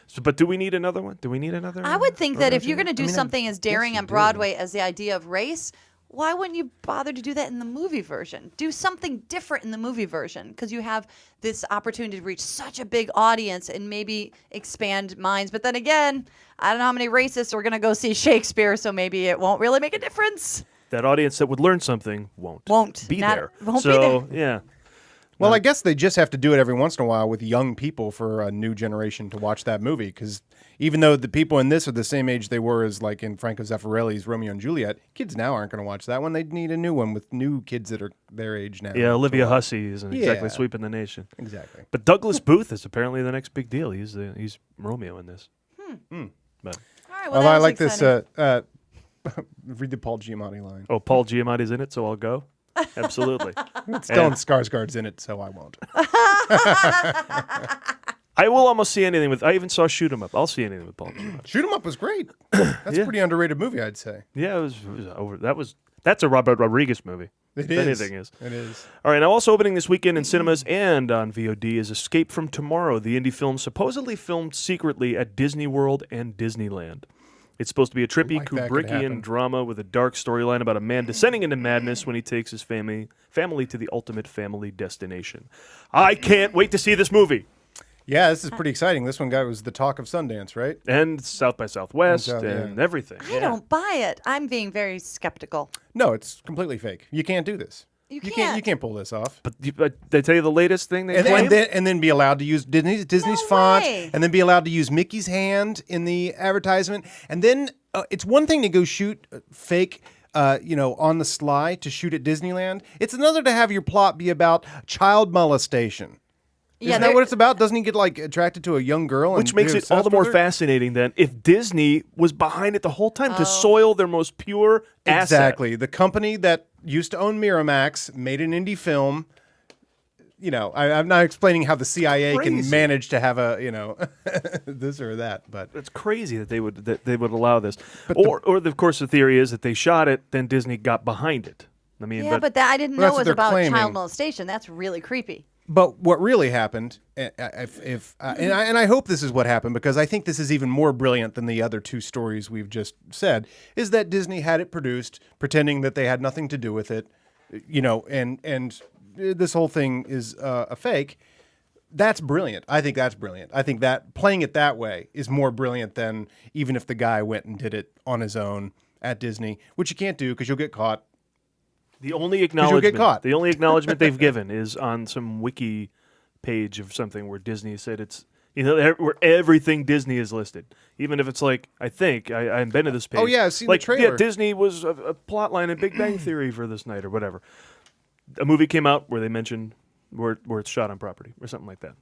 So, but do we need another one? Do we need another? I would think that if you're going to do I mean, something as daring you on do. Broadway as the idea of race, why wouldn't you bother to do that in the movie version? Do something different in the movie version because you have this opportunity to reach such a big audience and maybe expand minds. But then again, I don't know how many racists are going to go see Shakespeare, so maybe it won't really make a difference. That audience that would learn something won't be there. Won't so, be there. yeah. Well, I guess they just have to do it every once in a while with young people for a new generation to watch that movie. Because even though the people in this are the same age they were as like in Franco Zeffirelli's Romeo and Juliet, kids now aren't going to watch that one. They need a new one with new kids that are their age now. Yeah, Olivia Hussey isn't exactly sweeping the nation. Exactly. But Douglas Booth is apparently the next big deal. He's Romeo in this. But, All right, Well, I like this. Read the Paul Giamatti line. oh, Paul Giamatti's in it, so I'll go. Absolutely. Stellan Skarsgård's in it, so I won't. I will almost see anything with. I even saw Shoot 'Em Up. I'll see anything with Paul Giamatti. Shoot 'Em Up was great. That's a pretty underrated movie, I'd say. Yeah, it was over. That's a Robert Rodriguez movie. It if is. anything is. It is. All right, now also opening this weekend in cinemas and on VOD is Escape from Tomorrow, the indie film supposedly filmed secretly at Disney World and Disneyland. It's supposed to be a trippy Like that could happen. Kubrickian drama with a dark storyline about a man descending into madness when he takes his family to the ultimate family destination. I can't wait to see this movie. Yeah, this is pretty exciting. This one was the talk of Sundance, right? And South by Southwest And and everything. I don't buy it. I'm being very skeptical. No, it's completely fake. You can't do this. You You can't. can't pull this off. But they tell you the latest thing they And, claim? and then be allowed to use Disney's No font, way. and then be allowed to use Mickey's hand in the advertisement. And then it's one thing to go shoot fake, on the sly to shoot at Disneyland. It's another to have your plot be about child molestation. Isn't that what it's about? Doesn't he get attracted to a young girl? Which and makes be it all the obsessed more with her? fascinating then if Disney was behind it the whole time to soil their most pure asset. Exactly. The company that used to own Miramax made an indie film. I'm not explaining how the CIA can Crazy. manage to have a, this or that, but It's crazy that they would allow this. Or of course the theory is that they shot it, then Disney got behind it. I mean, Yeah, but that I didn't Well, know that's was what they're about claiming. child molestation. That's really creepy. But what really happened, and I hope this is what happened because I think this is even more brilliant than the other two stories we've just said, is that Disney had it produced, pretending that they had nothing to do with it, and this whole thing is a fake. That's brilliant. I think that's brilliant. I think that playing it that way is more brilliant than even if the guy went and did it on his own at Disney, which you can't do because you'll get caught. the only you'll acknowledgement get caught. the only acknowledgement they've given is on some wiki page of something where Disney said it's where everything Disney is listed, even if it's like I haven't been to this page. Oh, yeah, I've seen the like trailer. yeah, Disney was a plot line in Big Bang Theory for this night or whatever. A movie came out where they mentioned where it's shot on property or something like that.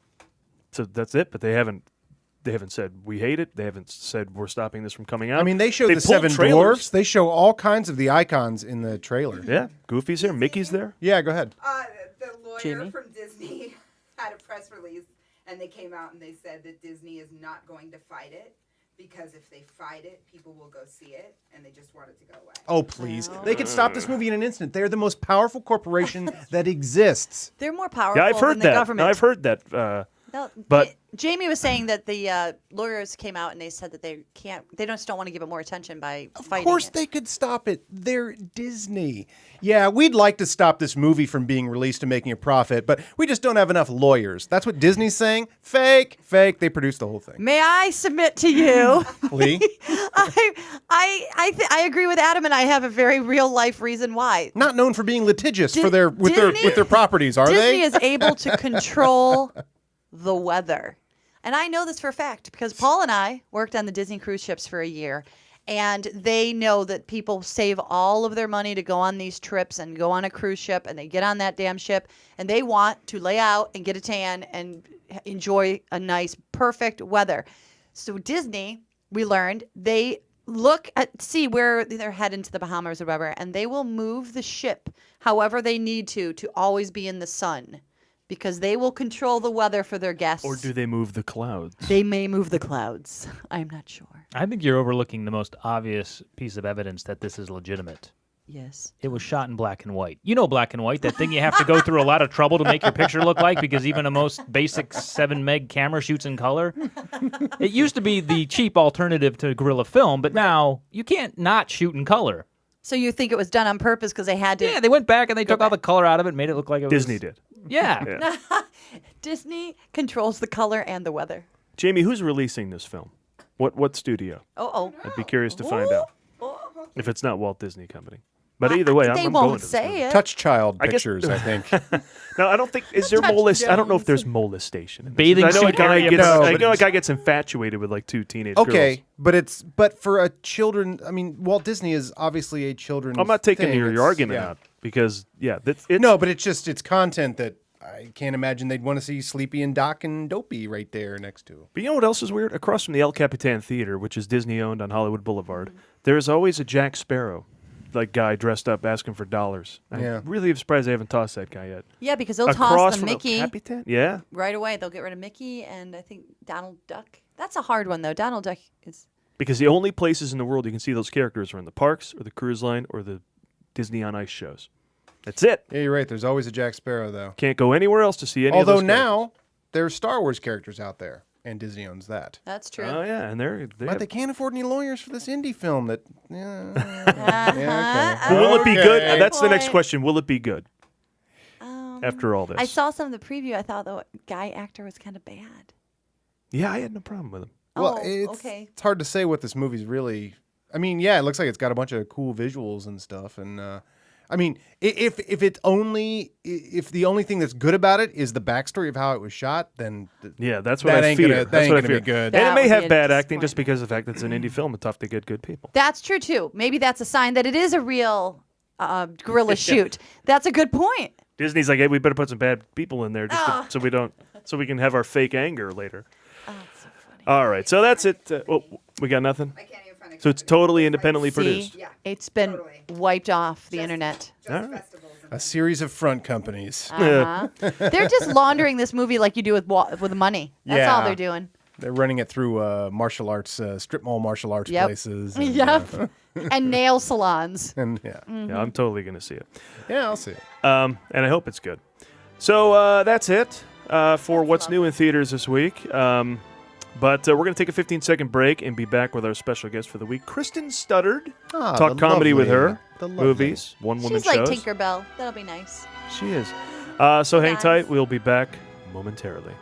So that's it, but they haven't said we hate it. They haven't said we're stopping this from coming out. I mean, they show the pulled Seven trailers. Dwarfs. They show all kinds of the icons in the trailer. Yeah, Goofy's there, Mickey's there. Yeah, go ahead. The lawyer Jamie? from Disney had a press release, and they came out and they said that Disney is not going to fight it because if they fight it, people will go see it, and they just want it to go away. Oh, please. They could stop this movie in an instant. They're the most powerful corporation that exists. They're more powerful Yeah, I've heard than the that. government. No, I've heard that. No, But- Jamie was saying that the lawyers came out and they said that they just don't want to give it more attention by fighting Of course it. they could stop it. They're Disney. Yeah, we'd like to stop this movie from being released and making a profit, but we just don't have enough lawyers. That's what Disney's saying. Fake. They produced the whole thing. May I submit to you? Lee? I agree with Adam, and I have a very real life reason why. Not known for being litigious Di- with their properties, are Disney they? is able to control the weather. And I know this for a fact because Paul and I worked on the Disney cruise ships for a year. And they know that people save all of their money to go on these trips and go on a cruise ship. And they get on that damn ship and they want to lay out and get a tan and enjoy a nice, perfect weather. So Disney, we learned, they see where they're heading to the Bahamas or whatever. And they will move the ship however they need to always be in the sun. Because they will control the weather for their guests. Or do they move the clouds? They may move the clouds. I'm not sure. I think you're overlooking the most obvious piece of evidence that this is legitimate. Yes. It was shot in black and white. You know black and white, that thing you have to go through a lot of trouble to make your picture look like because even a most basic 7 meg camera shoots in color. It used to be the cheap alternative to guerrilla film, but now you can't not shoot in color. So you think it was done on purpose because they had to? Yeah, they went back and they took all the color out of it and made it look like it was... Disney did. Yeah. Disney controls the color and the weather. Jamie, who's releasing this film? What studio? Oh. I'd be curious to find out. If it's not Walt Disney Company. But either way, they I'm won't going to this movie. say it. Touch Child Pictures, I think. No, I don't think. Is there molest? I don't know if there's molestation. In this. Bathing I know a suit guy area. gets. No, I but know a guy gets infatuated with like 2 teenage Okay, girls. but for a children, I mean, Walt Disney is obviously a children's. I'm not taking thing. your It's- argument yeah. out because it's No, but it's content that I can't imagine they'd want to see Sleepy and Doc and Dopey right there next to. But you know what else is weird? Across from the El Capitan Theater, which is Disney owned on Hollywood Boulevard, there is always a Jack Sparrow, like guy dressed up asking for dollars. Yeah. I'm really surprised they haven't tossed that guy yet. Yeah, because they'll Across toss the from El Mickey Capitan? Yeah. right away. They'll get rid of Mickey and I think Donald Duck. That's a hard one though. Donald Duck is. Because the only places in the world you can see those characters are in the parks or the cruise line or the Disney on Ice shows. That's it. Yeah, you're right. There's always a Jack Sparrow though. Can't go anywhere else to see any of Although those characters. now there's Star Wars characters out there, and Disney owns that. That's true. Oh yeah, and But they can't afford any lawyers for this indie film. That. Yeah, Uh-huh. Will it be good? Okay. That's the next Point. question. Will it be good? After all this, I saw some of the preview. I thought the guy actor was kind of bad. Yeah, I had no problem with him. Well, Oh, okay. It's hard to say what this movie's really. I mean, yeah, it looks like it's got a bunch of cool visuals and stuff, and I mean, if the only thing that's good about it is the backstory of how it was shot, then Yeah, that's what that I ain't fear. gonna- that That's ain't what I gonna fear. be good. And it That may would have be a bad acting just disappointment. because of the fact that it's an indie film. It's tough to get good people. That's true too. Maybe that's a sign that it is a real guerrilla shoot. That's a good point. Disney's like, hey, we better put some bad people in there just so we can have our fake anger later. Oh, it's so funny. All right, so that's it. Well, we got nothing. I can't even find a So it's company. totally It's like independently See, produced. Yeah, it's been totally. wiped off the internet. Just All right. festivals and a series of front companies. Uh-huh. They're just laundering this movie like you do with money. That's all Yeah. they're doing. They're running it through martial arts, strip mall martial arts Yep. places. And, Yep. And nail salons. and yeah, Yeah, I'm totally going to see it. yeah, I'll see it. And I hope it's good. So that's it for what's new in theaters this week. But we're going to take a 15-second break and be back with our special guest for the week, Kristen Studard. Ah, Talk the comedy with lovely- her, the lovely. movies, one-woman She's like shows. Tinkerbell. That'll be nice. She is. So hang Guys. tight. We'll be back momentarily.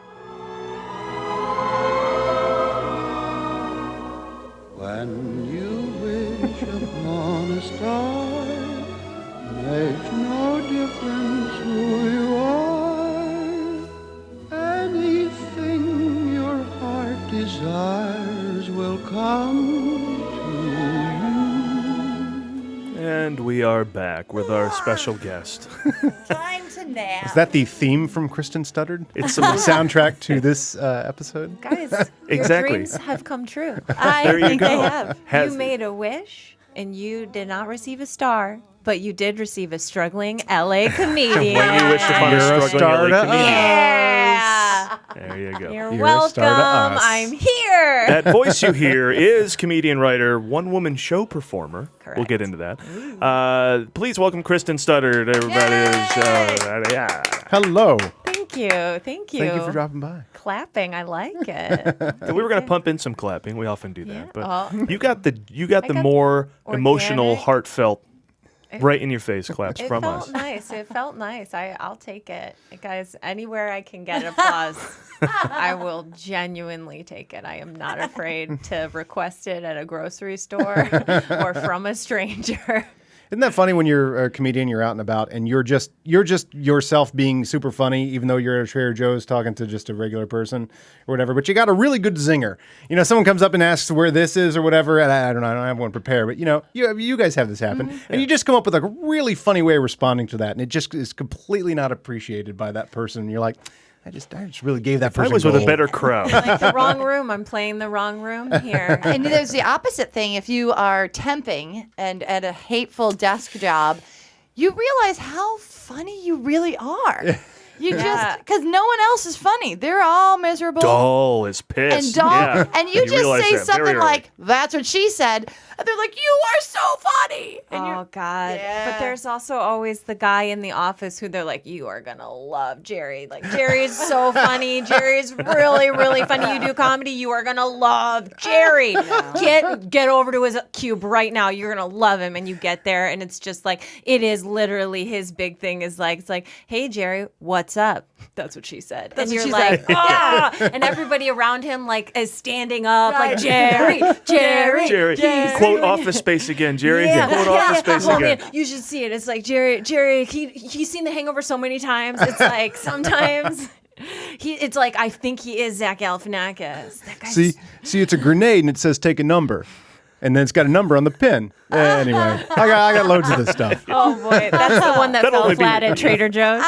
When you wish upon a star, makes no difference who you are. Anything your heart desires will come to you. And we are back with our special guest. Time to nap. Is that the theme from Kristen Studard? It's the soundtrack to this episode. Guys, Exactly. your dreams have come true. I There you think go. they have. Has- You made a wish, and you did not receive a star, but you did receive a struggling LA comedian. When you wish upon You're a a struggling star LA to comedian. Yeah. There you go. You're You're a star to welcome. us. I'm here. That voice you hear is comedian, writer, one-woman show performer. We'll Correct. get into that. Please welcome Kristen Studard, everybody. Yeah. Hello. Thank you. Thank you. Thank you for dropping by. Clapping. I like it. And we were going to pump in some clapping. We often do that, Yeah. but Oh. you got the got more emotional, organic. heartfelt, right in your face claps It from felt us. nice. It felt nice. I'll take it. Guys, anywhere I can get applause, I will genuinely take it. I am not afraid to request it at a grocery store or from a stranger. Isn't that funny when you're a comedian, you're out and about, and you're just yourself being super funny, even though you're at a Trader Joe's talking to just a regular person or whatever. But you got a really good zinger. You know, someone comes up and asks where this is or whatever, and I don't know, I don't have one prepared, but you know, you guys have this happen, and you just come up with a really funny way of responding to that, and it just is completely not appreciated by that person. And you're like, I just really gave that I person. was with a gold. better crowd. Like the wrong room. I'm playing the wrong room here. And there's the opposite thing. If you are temping and at a hateful desk job, you realize how funny you really are. You just because no one else is funny. They're all miserable. Dull as piss. And dull. Yeah. And you just realize say that very something early. like, "That's what she said," and they're like, "You are so funny." And Oh God! Yeah. But there's also always the guy in the office who they're like, "You are gonna love Jerry. Like Jerry's so funny. Jerry's really, really funny. You do comedy, you are gonna love Jerry. Get over to his cube right now. You're gonna love him." And you get there, and it's just like it is literally his big thing is like it's like, "Hey Jerry, what's up?" That's what she said. That's and what you're she like, said. "Ah!" And everybody around him like is standing up, like Jerry. Jerry. Quote Office Space again, Jerry. Quote Office Space Well, again. man, you should see it. It's like Jerry. He's seen The Hangover so many times. It's like sometimes it's like I think he is Zach Galifianakis. That guy's See, it's a grenade and it says take a number, and then it's got a number on the pin. Anyway, I got loads of this stuff. Oh boy, that's the one that That'll fell only be- flat at Trader Joe's.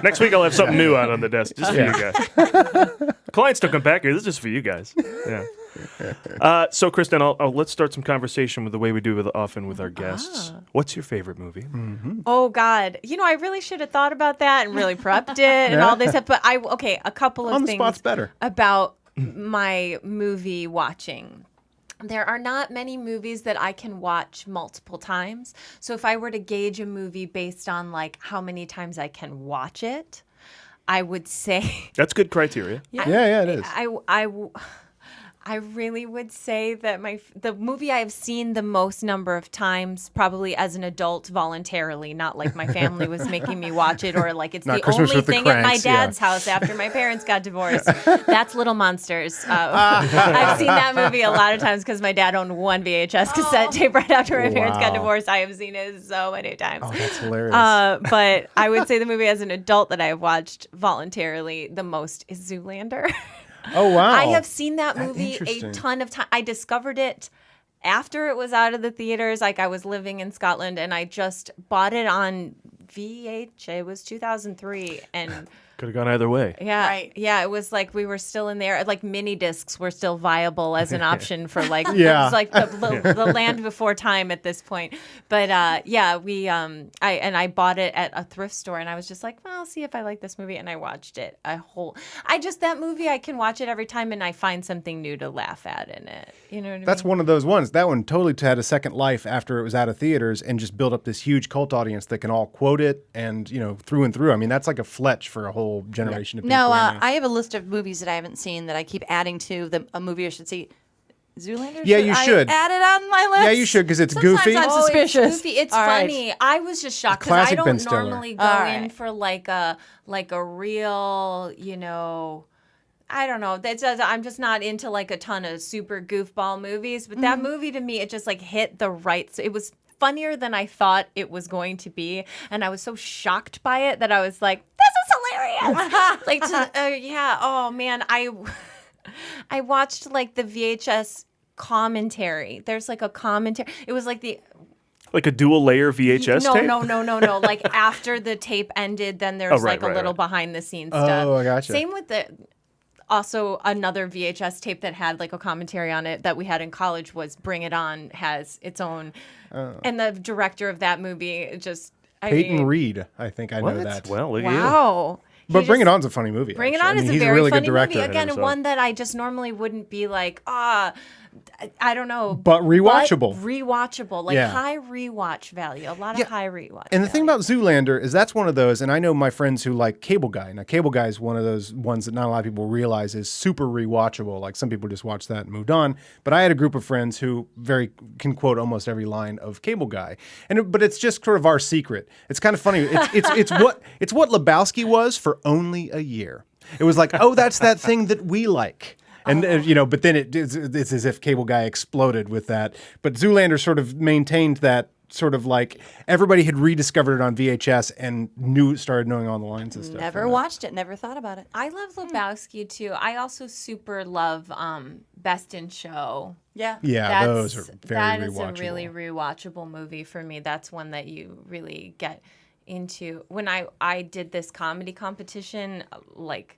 Next week I'll have something new out on the desk just for you guys. Clients don't come back here. This is just for you guys. Yeah. So Kristen, let's start some conversation with the way we do often with our guests. What's your favorite movie? Oh God, I really should have thought about that and really prepped it and all this stuff. But a couple of On the things spot's better. about my movie watching. There are not many movies that I can watch multiple times. So if I were to gauge a movie based on like how many times I can watch it, I would say That's good criteria. Yeah, it is. I really would say that the movie I have seen the most number of times, probably as an adult voluntarily, not like my family was making me watch it or like it's Not the Christmas only with the thing at my Cranks, yeah. dad's house after my parents got divorced. That's Little Monsters. I've seen that movie a lot of times because my dad owned one VHS cassette tape right after my parents got Wow. divorced. I have seen it so many times. Oh, that's hilarious. But I would say the movie as an adult that I have watched voluntarily the most is Zoolander. Oh, wow. I have seen that movie a Interesting. ton of times. I discovered it after it was out of the theaters. Like I was living in Scotland and I just bought it on VH. It was 2003 and Could have gone either way. yeah, Right. yeah. It was like we were still in there. Like mini discs were still viable as an option for like Yeah. it was like the land before time at this point. But I bought it at a thrift store and I was just like, well, I'll see if I like this movie, and I watched it that movie I can watch it every time and I find something new to laugh at in it. You know what I mean? That's one of those ones. That one totally had a second life after it was out of theaters and just built up this huge cult audience that can all quote it and, through and through. I mean, that's like a Fletch for a whole generation of people. No, I mean. I have a list of movies that I haven't seen that I keep adding to a movie I should see. Zoolander? Yeah, you should. I add it on my list? Yeah, you should, because it's Sometimes goofy. I'm Oh, suspicious. It's goofy. It's All right. funny. I was just shocked because Classic I Ben don't Stiller. normally go All in right. for like a real, I don't know. I'm just not into like a ton of super goofball movies. But that movie to me, it just like hit the right. So it was funnier than I thought it was going to be, and I was so shocked by it that I was like, "This is hilarious!" Oh man, I watched like the VHS commentary. There's like a commentary. It was like Like a dual layer VHS tape? No. Like after the tape ended, then there's right, like a right, little right. behind the scenes stuff. Oh, I gotcha. Same with also another VHS tape that had like a commentary on it that we had in college was Bring It On has its own. And the director of that movie Peyton Reed, I think I know What? that. Well, look at you. Wow. But Bring It On's a funny movie. Bring It actually. On I mean, is a he's very really funny good director. movie. Again, one that I just normally wouldn't be like, I don't know. But rewatchable. Rewatchable. Like Yeah. high rewatch value. A lot of high rewatch And the thing value. about Zoolander is that's one of those, and I know my friends who like Cable Guy. Now, Cable Guy is one of those ones that not a lot of people realize is super rewatchable. Like some people just watched that and moved on. But I had a group of friends who can quote almost every line of Cable Guy. But it's just sort of our secret. It's kind of funny. It's what Lebowski was for only a year. It was like, oh, that's that thing that we like. And, but then it's as if Cable Guy exploded with that. But Zoolander sort of maintained that sort of like everybody had rediscovered it on VHS and started knowing all the lines and stuff. Never watched it, never thought about it. I love Lebowski too. I also super love Best in Show. Yeah. Yeah, those are very that rewatchable. is a really rewatchable movie for me. That's one that you really get into. When I did this comedy competition, like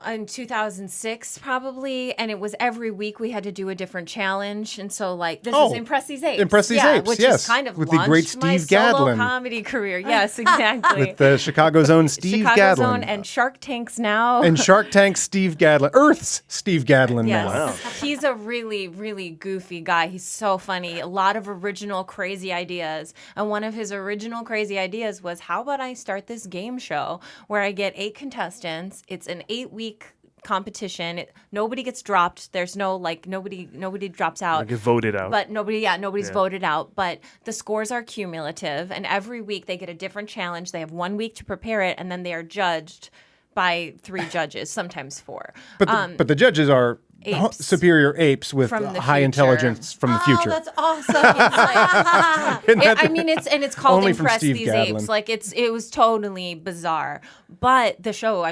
in 2006 probably, and it was every week we had to do a different challenge, and so like this is Impress These Apes. Impress These Apes, which yes. is kind of With the great launched my Steve Gadlin. solo comedy career. Yes, exactly. With the Chicago's own Steve Chicago's Gadlin. own and Shark Tank's now. And Shark Tank's Steve Gadlin. Earth's Steve Gadlin Yes. now. Wow. He's a really, really goofy guy. He's so funny. A lot of original, crazy ideas. And one of his original crazy ideas was, how about I start this game show where I get 8 contestants. It's an 8-week competition. Nobody gets dropped. There's no nobody drops out. They get voted out. But nobody's voted out. But the scores are cumulative, and every week they get a different challenge. They have 1 week to prepare it, and then they are judged by 3 judges, sometimes 4. But the judges are Apes. superior apes with From the high future. intelligence from the future. Oh, that's awesome! It's called Only from Impress Steve These Gadlin. Apes. Like it was totally bizarre, but the show,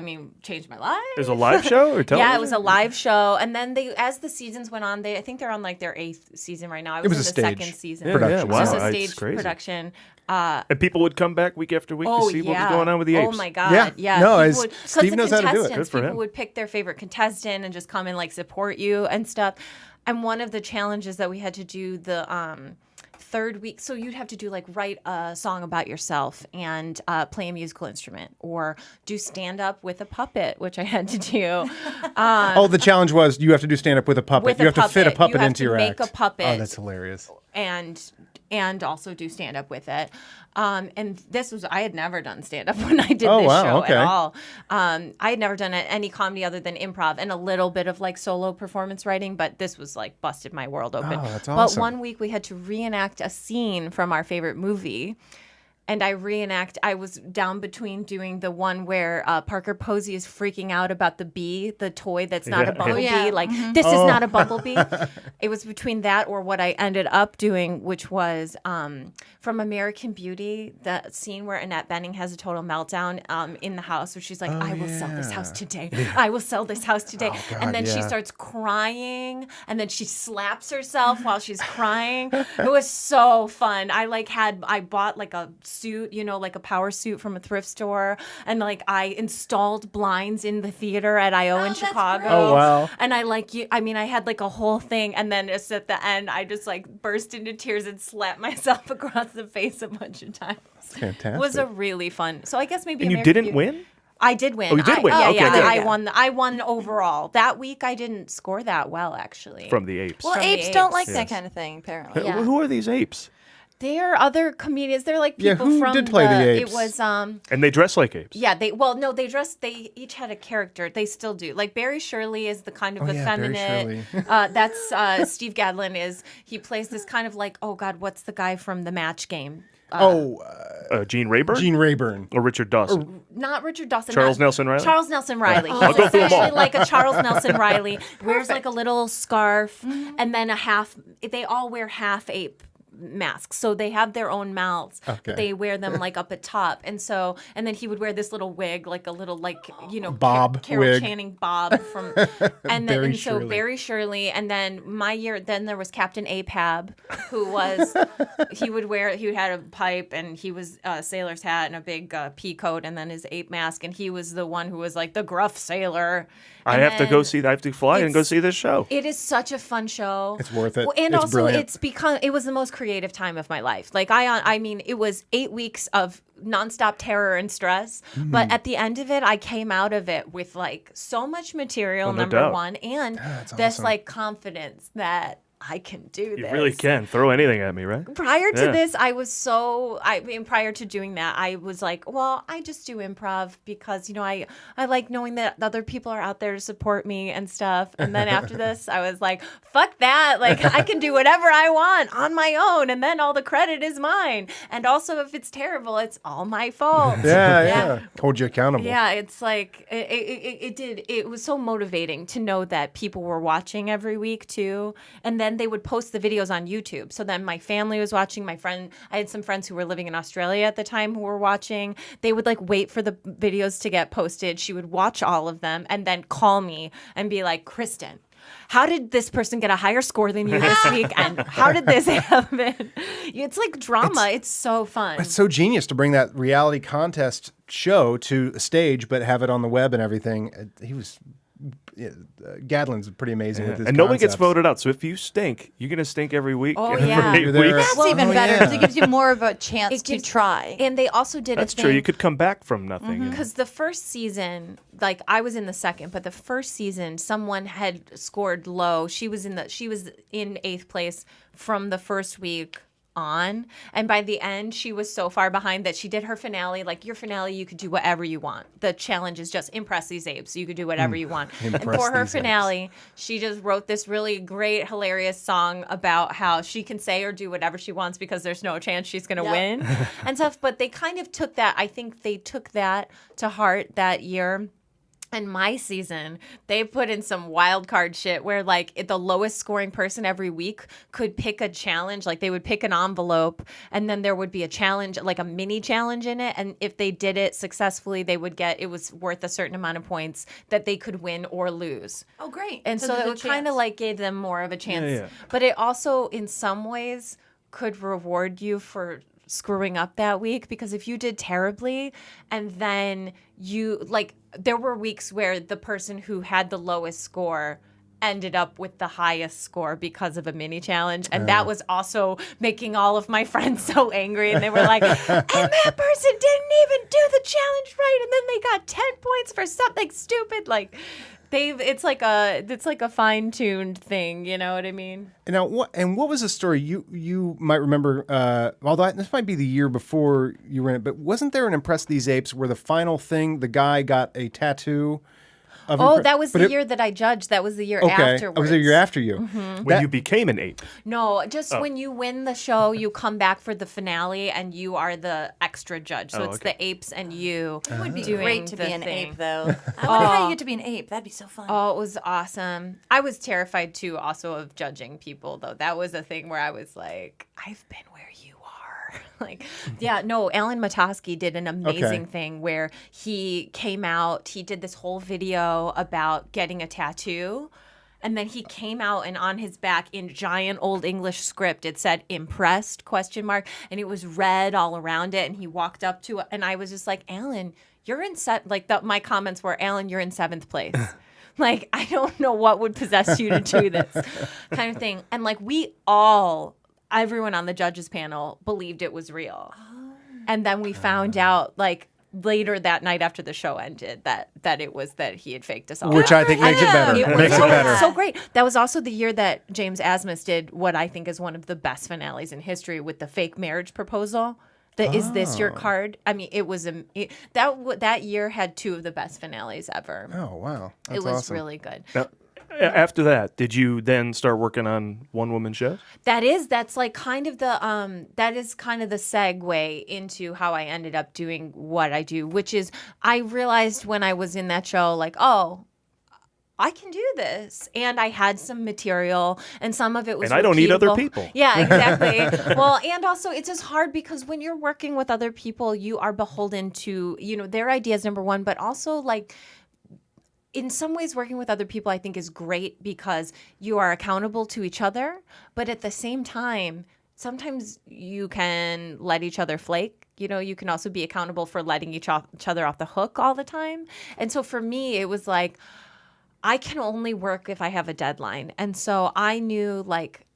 changed my life. It was a live show or television? Yeah, it was a live show, and then as the seasons went on, I think they're on like their 8th season right now. I was, was in a the stage second season. production. Yeah, It wow. was a It's stage crazy. production. And people would come back week after week to see what was going on with the apes. Oh my god! Yeah. Yeah. No, People would- 'cause Steve the knows how to do it. contestants, Good for people him. would pick their favorite contestant and just come and like support you and stuff. And one of the challenges that we had to do the 3rd week, so you'd have to do like write a song about yourself and play a musical instrument or do stand up with a puppet, which I had to do. The challenge was you have to do stand up with a puppet. With You a have to fit a puppet. puppet You have into to your make act. a puppet. Oh, that's hilarious. And also do stand up with it. And I had never done stand up when I did Oh, this wow, show okay. at all. I had never done any comedy other than improv and a little bit of like solo performance writing, but this was like busted my world open. Oh, that's awesome. But one week we had to reenact a scene from our favorite movie. And I was down between doing the one where Parker Posey is freaking out about the bee, the toy that's not a bumblebee. Yeah. Like, this is not a bumblebee. It was between that or what I ended up doing, which was from American Beauty, the scene where Annette Bening has a total meltdown in the house where she's like, I will sell this house today. I will sell this house today. Oh, God, and then she yeah. starts crying and then she slaps herself while she's crying. It was so fun. I bought like a suit, like a power suit from a thrift store, and like I installed blinds in the theater at I.O. in Chicago. great. Oh, wow. And I had like a whole thing, and then just at the end I just like burst into tears and slapped myself across the face a bunch of times. Fantastic. It was a really fun. So I guess maybe And you American didn't Beauty- win? I did win. Oh, you did win. Yeah, Okay, yeah. good. I won overall. That week I didn't score that well actually. From the apes. Well, From the apes don't apes. like that Yes. kind of thing, apparently. Yeah. Who are these apes? They're other comedians. They're like Yeah, people who from did play the apes? It was And they dress like apes. yeah, they each had a character. They still do. Like Barry Shirley is the kind of Oh, yeah, Barry effeminate. Shirley. That's Steve Gadlin he plays this kind of like, oh God, what's the guy from the Match Game? Gene Rayburn? Gene Rayburn. Or Richard Dawson? Not Richard Dawson. Charles Nelson Riley? Charles Nelson Riley. I'll He's go through 'em all. essentially like a Charles Nelson Riley. Wears like a little scarf and then they all wear half ape masks. So they have their own mouths, Okay. but they wear them like up at top. And then he would wear this little wig, like a little Bob Carol wig. Channing Bob from and then Barry and so Shirley. Barry Shirley, and then then there was Captain Ahab, who was he had a pipe and he was a sailor's hat and a big pea coat and then his ape mask, and he was the one who was like the gruff sailor. I And have to go then see that. I have to fly and go see this show. It is such a fun show. It's worth it. Well, and It's also brilliant. it was the most creative time of my life. Like it was 8 weeks of nonstop terror and stress, Mm-hmm. but at the end of it, I came out of it with like so much material, Well, no number doubt. one, and that's this awesome. like confidence that I can do You this. really can. Throw anything at me, right? Prior to Yeah. this, prior to doing that, I was like, well, I just do improv because, I like knowing that other people are out there to support me and stuff. And then after this, I was like, fuck that. Like, I can do whatever I want on my own. And then all the credit is mine. And also, if it's terrible, it's all my fault. Yeah. Hold you accountable. Yeah, it's like it was so motivating to know that people were watching every week too, and then they would post the videos on YouTube. So then my family was watching. I had some friends who were living in Australia at the time who were watching. They would like wait for the videos to get posted. She would watch all of them and then call me and be like, Kristen, how did this person get a higher score than you this week? And how did this happen? It's like drama. It's so fun. It's so genius to bring that reality contest show to a stage, but have it on the web and everything. Gadlin's pretty amazing with his and nobody gets concepts. voted out. So if you stink, you're going to stink every week. Oh, for yeah. 8 You're there. weeks. That's even better because it gives you more of a chance to gives- try. And they also did That's a thing. true. You could come back from nothing. Because the first season, like I was in the second, but the first season, someone had scored low. She was in 8th place from the first week on, and by the end, she was so far behind that she did her finale. Like your finale, you could do whatever you want. The challenge is just impress these apes. You could do whatever you want. And for her finale, she just wrote this really great, hilarious song about how she can say or do whatever she wants because there's no chance she's going to win and stuff. But they kind of took that. I think they took that to heart that year. And my season, they put in some wild card shit where like the lowest scoring person every week could pick a challenge. Like they would pick an envelope and then there would be a challenge, like a mini challenge in it. And if they did it successfully, they would get, it was worth a certain amount of points that they could win or lose. Oh, great. And so there's it a kind of chance. like gave them more of a chance. Yeah. But it also in some ways could reward you for screwing up that week, because if you did terribly and then you like there were weeks where the person who had the lowest score ended up with the highest score because of a mini challenge, and that was also making all of my friends so angry, and they were like, and that person didn't even do the challenge right, and then they got 10 points for something stupid. Like it's like a fine-tuned thing, you know what I mean? Now, what was the story you might remember? Although this might be the year before you were in it, but wasn't there an Impress These Apes where the final thing, the guy got a tattoo? That was the year that I judged. That was the year afterwards. It was the year after you. When you became an ape. No, just when you win the show, you come back for the finale, and you are the extra judge. So it's the apes and you. It would be doing great to the be an thing. ape, though. I wonder how you get to be an ape. That'd be so fun. Oh, it was awesome. I was terrified, too, also of judging people, though. That was a thing where I was like, I've been where you are. Like, yeah, no, Alan Matosky did an amazing thing where he came out, he did this whole video about getting a tattoo. And then he came out, and on his back in giant old English script, it said impressed ? And it was red all around it. And he walked up to it, and I was just like, Alan, you're in my comments were, Alan, you're in 7th place. Like, I don't know what would possess you to do this kind of thing. And like everyone on the judges panel believed it was real. And then we found out like later that night after the show ended that it was that he had faked us all. Which I think makes it better. Makes it better. So great. That was also the year that James Asmus did what I think is one of the best finales in history with the fake marriage proposal. Is this your card? I mean, it was that year had 2 of the best finales ever. Oh, wow. That's it was awesome. really good. Now, after that, did you then start working on one-woman shows? That's like kind of the that is kind of the segue into how I ended up doing what I do, which is I realized when I was in that show, like, oh, I can do this. And I had some material, and some of it was And I don't need other repeatable. people. Yeah, exactly. Well, and also it's just hard because when you're working with other people, you are beholden to, their ideas, number one, but also like in some ways working with other people I think is great because you are accountable to each other, but at the same time, sometimes you can let each other flake. You can also be accountable for letting each other off the hook all the time. And so for me, it was like, I can only work if I have a deadline. And so I knew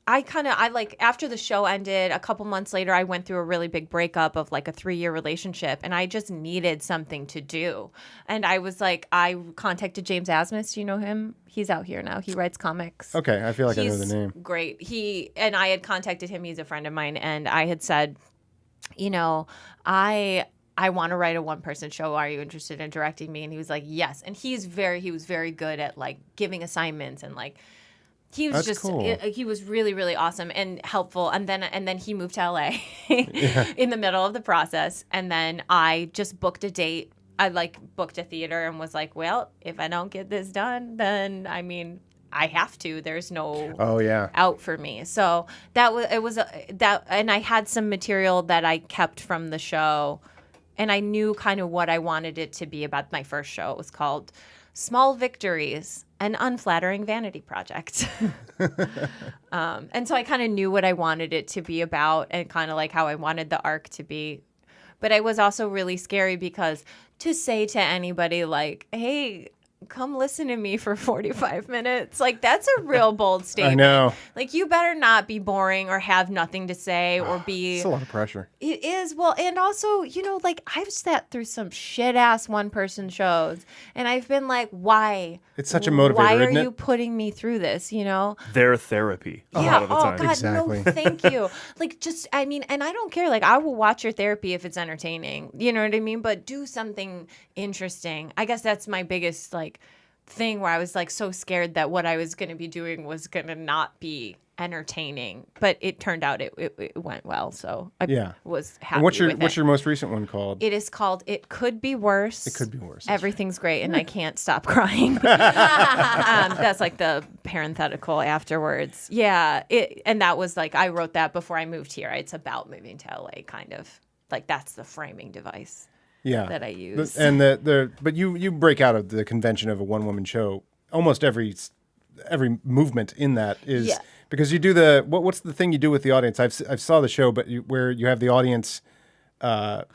after the show ended, a couple months later, I went through a really big breakup of like a 3-year relationship, and I just needed something to do. And I was like, I contacted James Asmus. You know him? He's out here now. He writes comics. Okay, I feel like I know the name. Great. I had contacted him. He's a friend of mine, and I had said, I want to write a one-person show. Are you interested in directing me? And he was like, yes. And he was very good at like giving assignments and like he was he was really, really awesome and helpful. And then he moved to LA in the middle of the process. And then I just booked a date. I booked a theater and was like, well, if I don't get this done, then I have to. There's no out for me. So and I had some material that I kept from the show. And I knew kind of what I wanted it to be about my first show. It was called Small Victories. an unflattering vanity project. And so I kind of knew what I wanted it to be about and kind of like how I wanted the arc to be. But it was also really scary because to say to anybody like, hey, come listen to me for 45 minutes. Like, that's a real bold statement. I know. Like, you better not be boring or have nothing to say or be... It's a lot of pressure. It is. Well, and also, you know, like, I've sat through some shit-ass one-person shows, and I've been like, why? It's such a motivator, Why are isn't it? you putting me through this, you know? Their therapy a Yeah. lot of the time. God, Exactly. no, thank you. Like, just, I mean, and I don't care. Like, I will watch your therapy if it's entertaining. You know what I mean? But do something interesting. I guess that's my biggest, like, thing where I was, like, so scared that what I was going to be doing was going to not be entertaining. But it turned out it went well. So I was happy And what's with your most recent one called? It is called It Could Be Worse. It Could Be Worse. Everything's great, and I can't stop crying. That's like the parenthetical afterwards. Yeah, and that was like I wrote that before I moved here. It's about moving to LA, kind of like that's the framing device. That I use. And but you break out of the convention of a one-woman show. Almost every movement in that is because you do what's the thing you do with the audience? I saw the show, but where you have the audience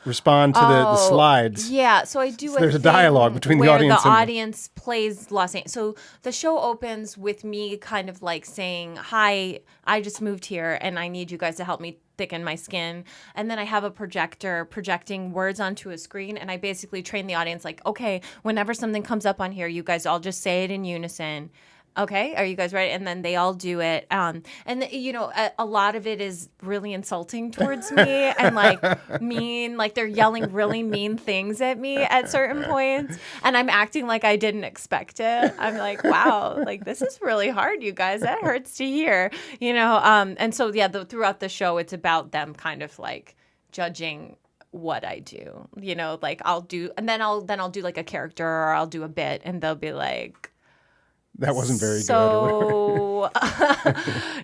respond to the slides. Yeah, so I do. There's a dialogue between the audience. The audience plays Los Angeles. So the show opens with me kind of like saying, "Hi, I just moved here, and I need you guys to help me thicken my skin." And then I have a projector projecting words onto a screen, and I basically train the audience like, "Okay, whenever something comes up on here, you guys all just say it in unison." Okay, are you guys ready? And then they all do it. You know, a lot of it is really insulting towards me and like mean, like they're yelling really mean things at me at certain points. And I'm acting like I didn't expect it. I'm like, wow, like this is really hard, you guys. That hurts to hear, you know? And so, yeah, throughout the show, it's about them kind of like judging what I do, you know, like I'll do like a character or I'll do a bit and they'll be like, that wasn't very good. So,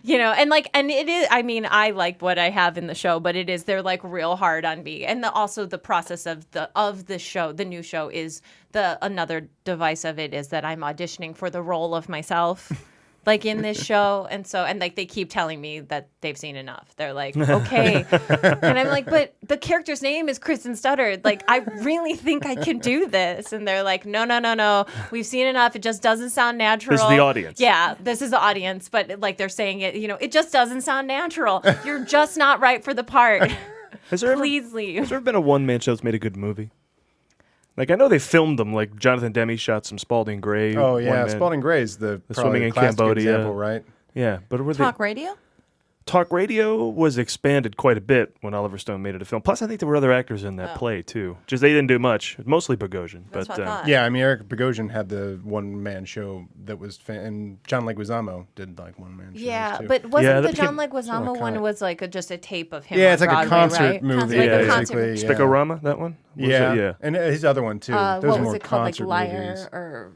you know, and it is, I mean, I like what I have in the show, but they're like real hard on me. And also the process of the show, the new show is another device of it is that I'm auditioning for the role of myself. Like in this show. And like they keep telling me that they've seen enough. They're like, okay. And I'm like, but the character's name is Kristen Studard. Like, I really think I can do this. And they're like, no. We've seen enough. It just doesn't sound natural. This is the audience. Yeah, this is the audience. But like they're saying it, you know, it just doesn't sound natural. You're just not right for the part. Please leave. Has there ever been a one-man show that's made a good movie? Like, I know they filmed them. Like, Jonathan Demme shot some Spalding Gray. Oh, yeah. Spalding Gray is the swimming in classic Cambodia. example, right? Yeah. But were Talk radio? Talk radio was expanded quite a bit when Oliver Stone made it a film. Plus, I think there were other actors in that play, too. Just they didn't do much. Mostly Bogosian. That's what I thought. Yeah, I mean, Eric Bogosian had the one-man show that was... and John Leguizamo did, like, one-man shows, Yeah, too. but wasn't the became John Leguizamo one was like just a tape of him Yeah, on it's like Broadway, a concert right? movie, Like a basically. concert. Spicorama, that one? Was Yeah. it? Yeah. And his other one, too. Those What are more was it called? Like concert Liar movies. or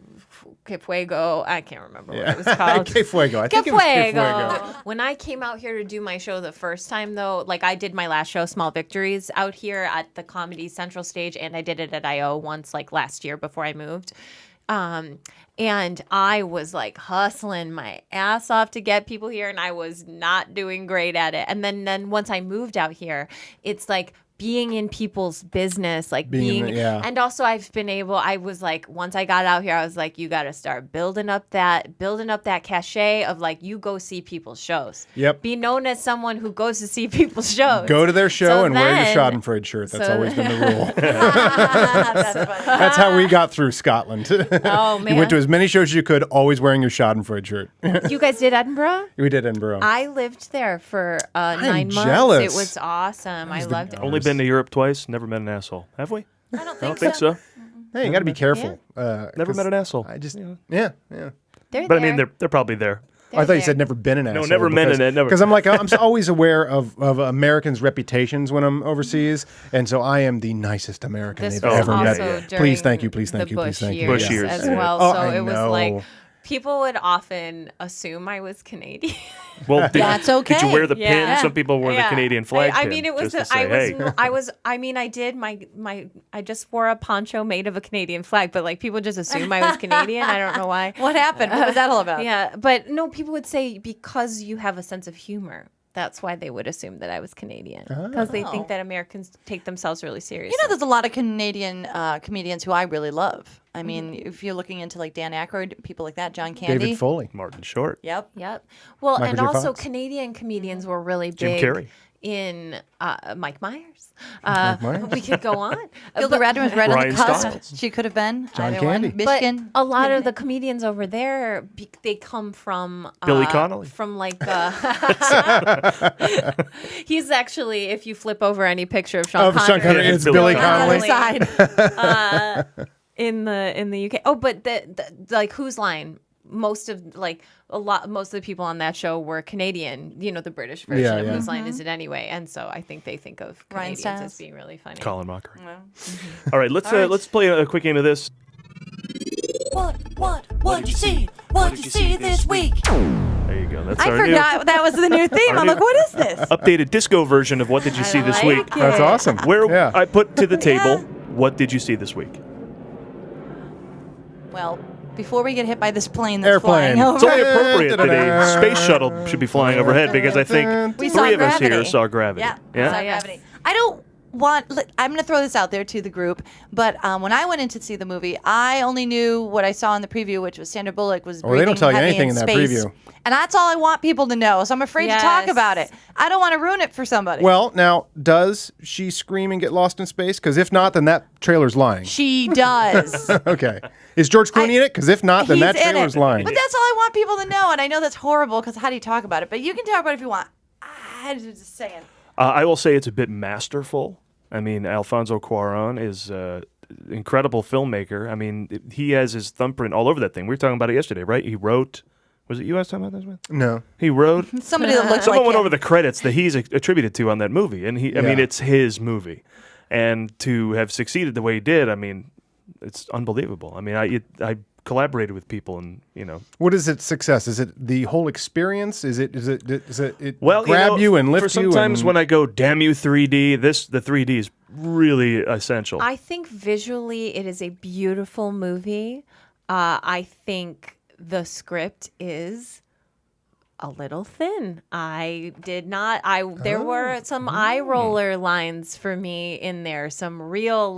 Que Fuego? I can't remember what Yeah. it was called. Que Fuego. I Que think it was Que Fuego. Fuego. When I came out here to do my show the first time, though, like I did my last show, Small Victories, out here at the Comedy Central stage, and I did it at I.O. once, like last year before I moved. And I was like hustling my ass off to get people here, and I was not doing great at it. And then once I moved out here, it's like being in people's business, like and also I was like, once I got out here, I was like, you got to start building up that cachet of like, you go see people's shows. Yep. Be known as someone who goes to see people's shows. Go to their show So and wear your then- Schadenfreude shirt. That's always been the rule. That's funny. That's how we got through Scotland. Oh, man. You went to as many shows as you could, always wearing your Schadenfreude shirt. You guys did Edinburgh? We did Edinburgh. I lived there for 9 months. jealous. It was awesome. I loved it. Only been to Europe twice. Never met an asshole. Have we? I don't I think, don't think so. Hey, you got to be careful. Never met an asshole. I just, yeah. They're But I there. mean, they're probably there. I thought you said never been an asshole. never been in it, never. Because I'm like, I'm always aware of Americans' reputations when I'm overseas, and so I am the nicest American This they've was ever also met. during Please, thank you, please, the thank you, please, Bush thank you. years Bush years, as yeah. well. Oh, So I it was know. like People would often assume I was Canadian. Well, That's okay. Did you wear the pin? Yeah. Some people wore the Canadian flag I pin. mean, it was. just to say, hey. I just wore a poncho made of a Canadian flag, but like people just assume I was Canadian. I don't know why. What happened? What was that all about? Yeah, but no, people would say because you have a sense of humor. That's why they would assume that I was Canadian, because they think that Americans take themselves really seriously. You know, there's a lot of Canadian comedians who I really love. I mean, if you're looking into like Dan Aykroyd, people like that, John Candy. David Foley. Martin Short. Yep. Well, Michael and J. also Fox. Canadian comedians were really Jim big Carrey. in Mike Myers. Myers. We could go on. Gilda Radner was right on Brian the cusp. Stiles. She could have been. John either one. Candy. Michigan. But a lot of the comedians over there, they come from Billy Connolly. From like he's actually, if you flip over any picture of Sean Sean Connery, it's Billy Connolly. in the UK. Oh, but the like Whose Line? Most of the people on that show were Canadian. You know, the British version of Whose Line Is It Anyway? And so I think they think of Ryan Canadians Stiles. as being really funny. Colin Mockery. All right, let's play a quick game of this. What'd you see? What'd you see this week? There you go. That's I our forgot that was the new theme. I'm like, what is this? updated disco version of What Did You See This like Week? it. That's awesome. Where I put to the table, what did you see this week? Well, before we get hit by this plane that's Airplane. flying over. It's only appropriate that a space shuttle should be flying overhead because I think We saw three of us Gravity. here saw Gravity. Yeah, we saw Gravity. I don't want. I'm going to throw this out there to the group, but when I went in to see the movie, I only knew what I saw in the preview, which was Sandra Bullock was Well, they don't breathing tell you heavy anything in that space. preview. And that's all I want people to know. So I'm afraid to talk Yes. about it. I don't want to ruin it for somebody. Well, now, does she scream and get lost in space? Because if not, then that trailer's lying. she does. Okay. Is George Clooney in it? Because if not, then He's that in trailer's it. lying. But that's all I want people to know. And I know that's horrible because how do you talk about it? But you can talk about it if you want. I'm just saying. I will say it's a bit masterful. I mean, Alfonso Cuarón is an incredible filmmaker. I mean, he has his thumbprint all over that thing. We were talking about it yesterday, right? He wrote. Was it you I was talking about this with? No. He wrote. Somebody that looks Someone like went him. over the credits that he's attributed to on that movie, and I mean, it's his movie, and to have succeeded the way he did, I mean, it's unbelievable. I mean, I collaborated with people, and What is its success? Is it the whole experience? Is it well, grab you and lift for you? sometimes and... when I go, damn you 3D, the 3D is really essential. I think visually it is a beautiful movie. I think the script is a little thin. There were some eye roller lines for me in there. Some real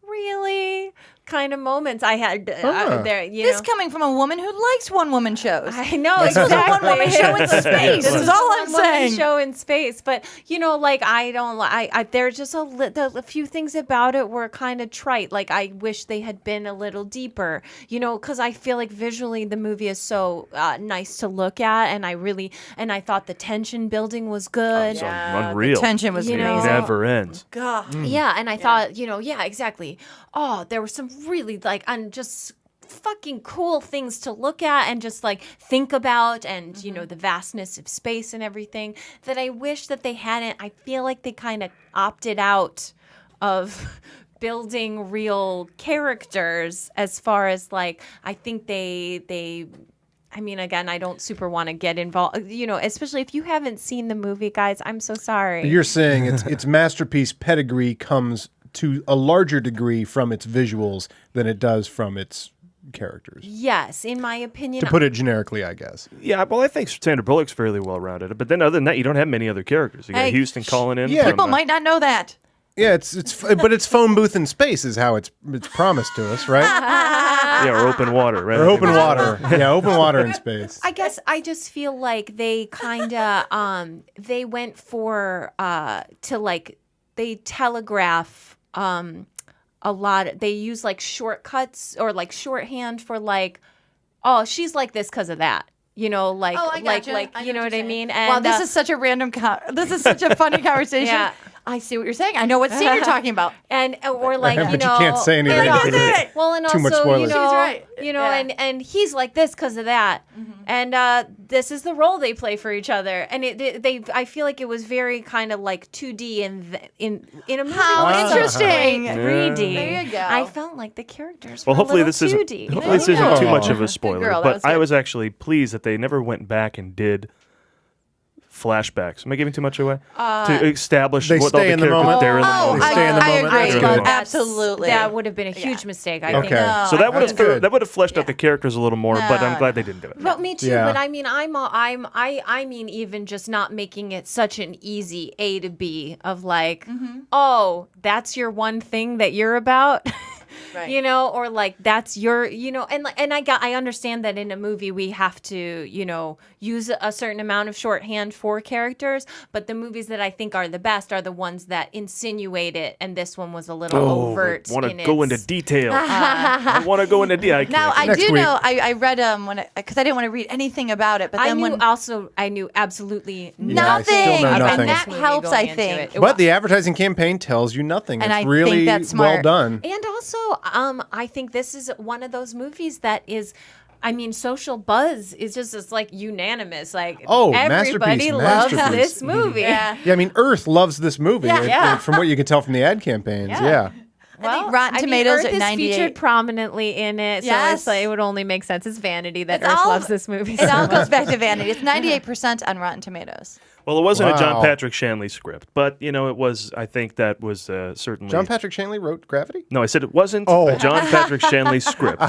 really kind of moments I had there. This coming from a woman who likes one-woman shows. I know This was a one-woman show in space. This is all I'm saying. Show in space, but I don't like. There's just a few things about it were kind of trite. Like I wish they had been a little deeper. Because I feel like visually the movie is so nice to look at, and I thought the tension building was good. It's unreal. The tension was It amazing. never ends. God. Yeah, and I thought, exactly. Oh, there were some really and just fucking cool things to look at and just think about, and the vastness of space and everything that I wish that they hadn't. I feel like they kind of opted out of building real characters as far as I think they I mean, again, I don't super want to get involved, especially if you haven't seen the movie, guys. I'm so sorry. You're saying its masterpiece pedigree comes to a larger degree from its visuals than it does from its characters. Yes, in my opinion. To put it generically, I guess. Yeah, well, I think Sandra Bullock's fairly well rounded, but then other than that, you don't have many other characters. You got Hey, Houston calling in. yeah. from, People might not know that. Yeah, but it's phone booth in space is how it's promised to us, right? yeah, or open water, right? Or open water. Yeah, open water in space. I guess I just feel like they kind of they went for they telegraph a lot. They use shortcuts or shorthand for oh, she's like this because of that. I gotcha. you know what I mean? And wow, this is such a random. This is such a funny conversation. Yeah. I see what you're saying. I know what scene you're talking about. And or like, But you know, you can't say anything. Yeah, well, and Too much also, spoilers. you know, She's right. you know, Yeah. and he's like this because of that, and this is the role they play for each other, and I feel like it was very kind of like 2D in a movie. How that's interesting. 3D. There you go. I felt like the characters. Well, were hopefully a this little isn't 2D. hopefully this isn't too much of a spoiler. girl, that was But I good. was actually pleased that they never went back and did flashbacks. Am I giving too much away? To establish They what all stay the in the characters moment. they're in the Oh, moment. They stay in the I moment. agree. That's good. That's- Absolutely. That would have been a huge mistake. I Okay. think. So that would That's have good. that would have fleshed out the characters a little more, but I'm No. glad they didn't do it. But me too. Yeah. But I mean, I mean, even just not making it such an easy A to B of like, oh, that's your one thing that you're about. Right. You know, or like that's your, you know, and I understand that in a movie we have to, you know, use a certain amount of shorthand for characters, but the movies that I think are the best are the ones that insinuate it, and this one was a little overt. I want in to go its- into detail. I want to go into detail. Now I Next do week. know. I read because I didn't want to read anything about it, but I then knew when I knew absolutely Yeah, I still nothing, know and nothing. that Movie helps. going I into think. it. But the advertising campaign tells you nothing. And It's I think really that's well smart. done. And also, I think this is one of those movies that is, I mean, social buzz is just like unanimous. Like, Oh, everybody masterpiece, loves masterpiece. this movie. Yeah. Yeah, I mean, Earth loves this movie. Yeah. From what you can tell from the ad campaigns. Yeah. think Rotten Tomatoes Earth at is 98. featured prominently in it, so Yes. it's like, it would only make sense. It's vanity that It's Earth all- loves this movie. It all so goes much. back to vanity. It's 98% on Rotten Tomatoes. Well, it wasn't a John Wow. Patrick Shanley script, but you know, it was. I think that was certainly. John Patrick Shanley wrote Gravity? No, I said it wasn't a John Patrick Shanley script.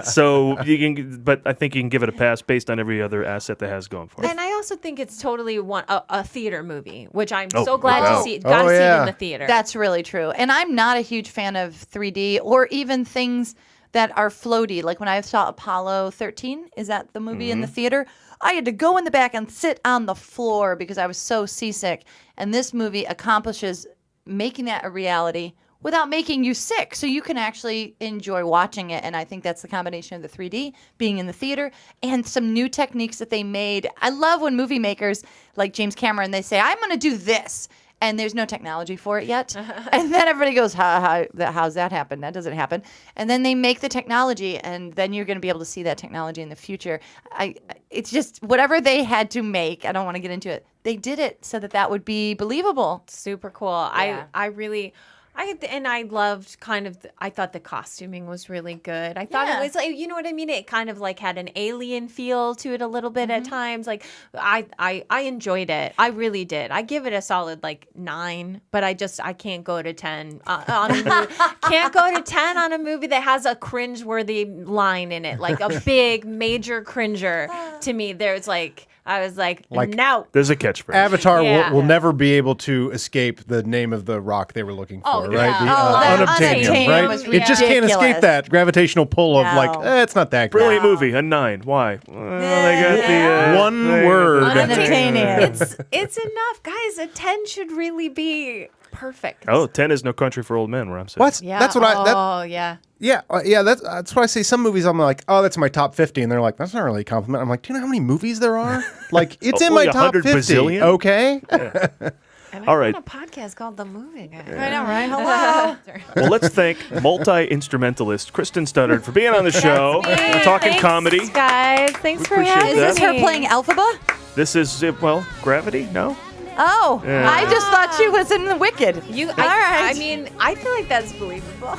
So you can, but I think you can give it a pass based on every other asset that has going for it. And I also think it's totally a theater movie, which I'm Oh, so glad wow. to see. Got to see it in the theater. That's really true. And I'm not a huge fan of 3D or even things that are floaty. Like when I saw Apollo 13, is that the movie in the theater? I had to go in the back and sit on the floor because I was so seasick. And this movie accomplishes making that a reality without making you sick. So you can actually enjoy watching it. And I think that's the combination of the 3D, being in the theater, and some new techniques that they made. I love when movie makers like James Cameron, they say, I'm going to do this. And there's no technology for it yet. And then everybody goes, how's that happen? That doesn't happen. And then they make the technology, and then you're going to be able to see that technology in the future. It's just whatever they had to make. I don't want to get into it. They did it so that would be believable. Super cool. Yeah. I really, I loved I thought the costuming was really good. I thought Yeah. it was like, you know what I mean? It kind of like had an alien feel to it a little bit at times. Like I enjoyed it. I really did. I give it a solid like 9, but I can't go to 10 on a movie. Can't go to 10 on a movie that has a cringe-worthy line in it, like a big major cringer. To me, I was like no. There's a catchphrase. Avatar Yeah. will never be able to escape the name of the rock they were looking for, Oh, right? yeah. The that unobtainium, unobtainium right? was It just can't escape ridiculous. that gravitational pull of like, No. it's not that great. Brilliant movie, a 9. Why? Well, they got the One they got word. Unobtainium. It's enough, guys. A 10 should really be perfect. Oh, 10 is No Country for Old Men, where I'm sitting. What? Yeah. That's what I. That, Oh, yeah. yeah. That's why I say some movies I'm like, oh, that's my top 50, and they're like, that's not really a compliment. I'm like, do you know how many movies there are? Like, it's in my Only top 100 50. bazillion? Okay. And All I'm right. on a podcast called The Movie Guy. I know, right? Hello. Well, let's thank multi-instrumentalist Kristen Studard for being on the show. We're talking Thanks, comedy. guys. Thanks We for appreciate having that. Is this her me. playing Elphaba? This is, Gravity? No? Oh, Yeah. I just thought she was in The Wicked. All right. I mean, I feel like that's believable.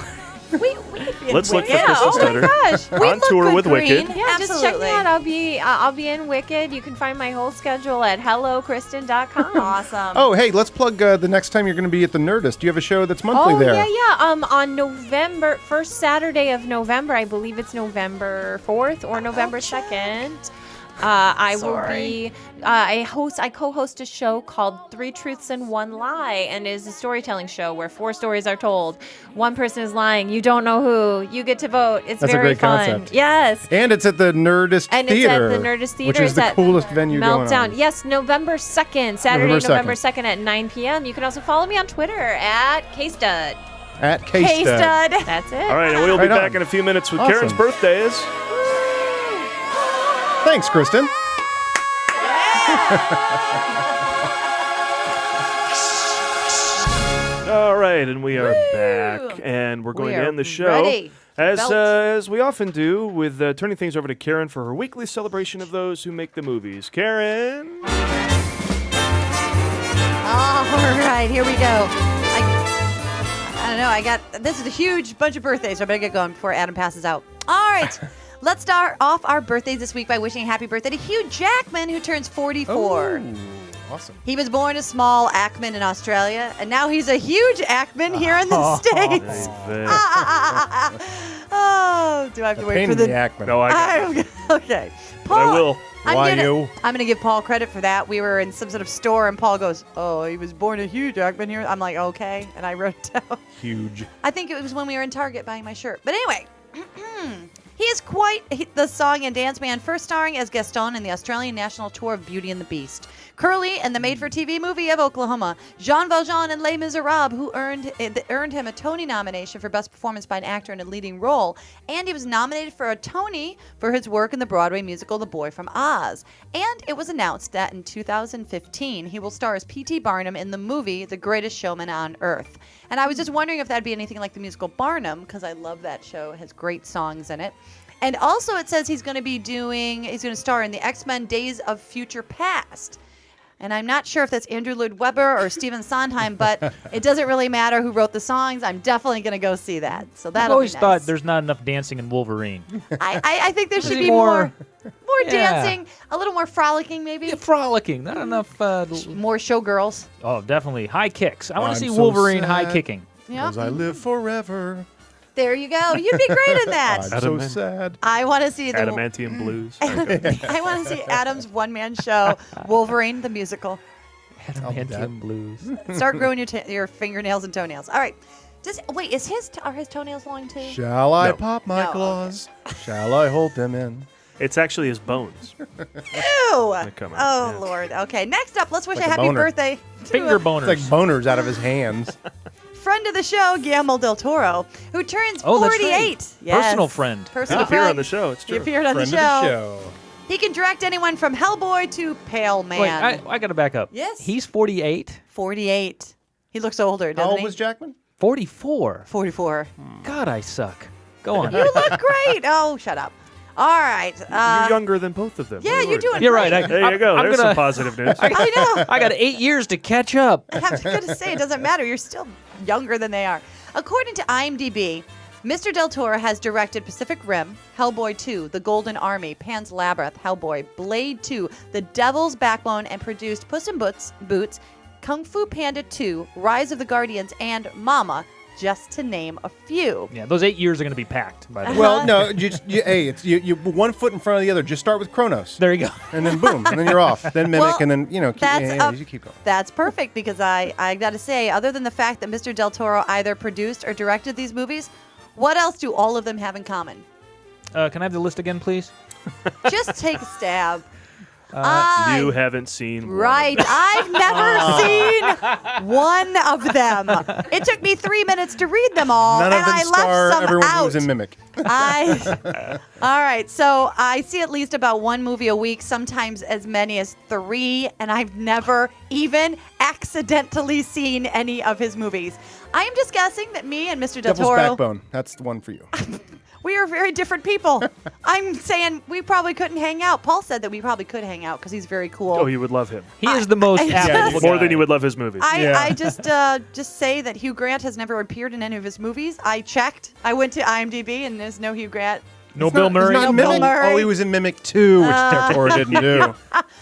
We could be in Let's look for Wicked. Kristen oh Studard. my gosh. We On look tour good with green. Wicked. Yeah, just check Absolutely. me out. I'll be in Wicked. You can find my whole schedule at hellokristen.com. Awesome. Oh, hey, let's plug the next time you're going to be at the Nerdist. You have a show that's monthly there. yeah. On first Saturday of November, I believe it's November 4th or November 2nd. I will be. I co-host a show called 3 Truths and 1 Lie, and it is a storytelling show where 4 stories are told. One person is lying. You don't know who. You get to vote. It's That's a very great fun. concept. Yes. And it's at the Nerdist And Theater. it's at the Nerdist Theater. Which is It's the at coolest venue Meltdown. going on. Yes, November 2nd, Saturday, November November 2nd at 9 p.m. You can also follow me on Twitter at KStud. At K-Stud. K-Stud. That's it. All right, and we'll be Right on. back in a few minutes with Awesome. Karen's birthdays. Thanks, Kristen. right, and we are back, and we're going to end the show ready. as we often do with turning things over to Karen for her weekly celebration of those who make the movies. Karen. All right, here we go. I don't know. This is a huge bunch of birthdays, so I better get going before Adam passes out. All right. Let's start off our birthdays this week by wishing a happy birthday to Hugh Jackman, who turns 44. Ooh, awesome. He was born a small Ackman in Australia, and now he's a huge Ackman here in the States. Oh, do I have to wait for the Ackman? No, okay. Paul, I will. I'm going to give Paul credit for that. We were in some sort of store, and Paul goes, "Oh, he was born a huge Ackman here." I'm like, "Okay," and I wrote it down. Huge. I think it was when we were in Target buying my shirt. But anyway, he is quite the song and dance man, first starring as Gaston in the Australian national tour of Beauty and the Beast. Curly in the made-for-TV movie of Oklahoma. Jean Valjean in Les Miserables, who earned him a Tony nomination for Best Performance by an Actor in a Leading Role. And he was nominated for a Tony for his work in the Broadway musical The Boy from Oz. And it was announced that in 2015, he will star as P.T. Barnum in the movie The Greatest Showman on Earth. And I was just wondering if that'd be anything like the musical Barnum, because I love that show. It has great songs in it. And also it says he's going to star in the X-Men Days of Future Past. And I'm not sure if that's Andrew Lloyd Webber or Stephen Sondheim, but it doesn't really matter who wrote the songs. I'm definitely going to go see that. So that'll I've always be nice. thought there's not enough dancing in Wolverine. I think there should be more dancing, a little more frolicking maybe. Yeah, frolicking, not enough. More showgirls. Oh, definitely. High kicks. I want to see I'm so Wolverine sad. high kicking. Yeah. Because I live forever. There you go. You'd be great in that. I'm so sad. I want to see the Adamantium Blues. I want to see Adam's one-man show, Wolverine the musical. Adamantium Blues. Start growing your fingernails and toenails. All right. Wait, are his toenails long too? Shall I No. pop my No, claws? Shall I hold them in? It's actually his bones. Ew. come out, Oh, yeah. Lord. Okay, next up, let's wish Like a a happy boner. birthday to Finger a boners. It's like boners out of his hands. friend of the show, Guillermo del Toro, who turns 48. Oh, that's right. Yes. Personal friend. Personal He'd appear friend. on the show. It's He true. appeared on Friend the of show. the show. He can direct anyone from Hellboy to Pale Man. Wait, I got to back up. Yes. He's 48. 48. He looks older, How doesn't old he? was Jackman? 44. 44. God, I suck. Go on. You look great. Oh, shut up. All right. You're younger than both of them. Yeah, you're doing You're right. great. There you go. I'm There's gonna- some positive news. I know. I got 8 years to catch up. I'm going to say it doesn't matter. You're still younger than they are. According to IMDb, Mr. Del Toro has directed Pacific Rim, Hellboy 2, The Golden Army, Pan's Labyrinth, Hellboy, Blade 2, The Devil's Backbone, and produced Puss in Boots, Kung Fu Panda 2, Rise of the Guardians, and Mama, just to name a few. Yeah, those 8 years are going to be packed, by the way. Well, no, hey, it's you one foot in front of the other. Just start with Kronos. There you go. And then boom, and then you're off. Then Mimic, Well, and then, that's you keep going. That's perfect because I got to say, other than the fact that Mr. Del Toro either produced or directed these movies, what else do all of them have in common? Can I have the list again, please? Just take a stab. You haven't seen one. Right. I've never seen one of them. It took me 3 minutes to read them all, None and of them I star left some everyone out. who's in Mimic. All right. So I see at least about one movie a week, sometimes as many as 3, and I've never even accidentally seen any of his movies. I am just guessing that me and Mr. Del Devil's Toro, Backbone. That's the one for you. we are very different people. I'm saying we probably couldn't hang out. Paul said that we probably could hang out because he's very cool. Oh, you would love him. He is the most affable More guy. than you would love his movies. I just say that Hugh Grant has never appeared in any of his movies. I checked. I went to IMDb and there's no Hugh Grant. No Bill Murray. He's not No Bill Mimic. Murray. Oh, he was in Mimic 2, which therefore didn't do.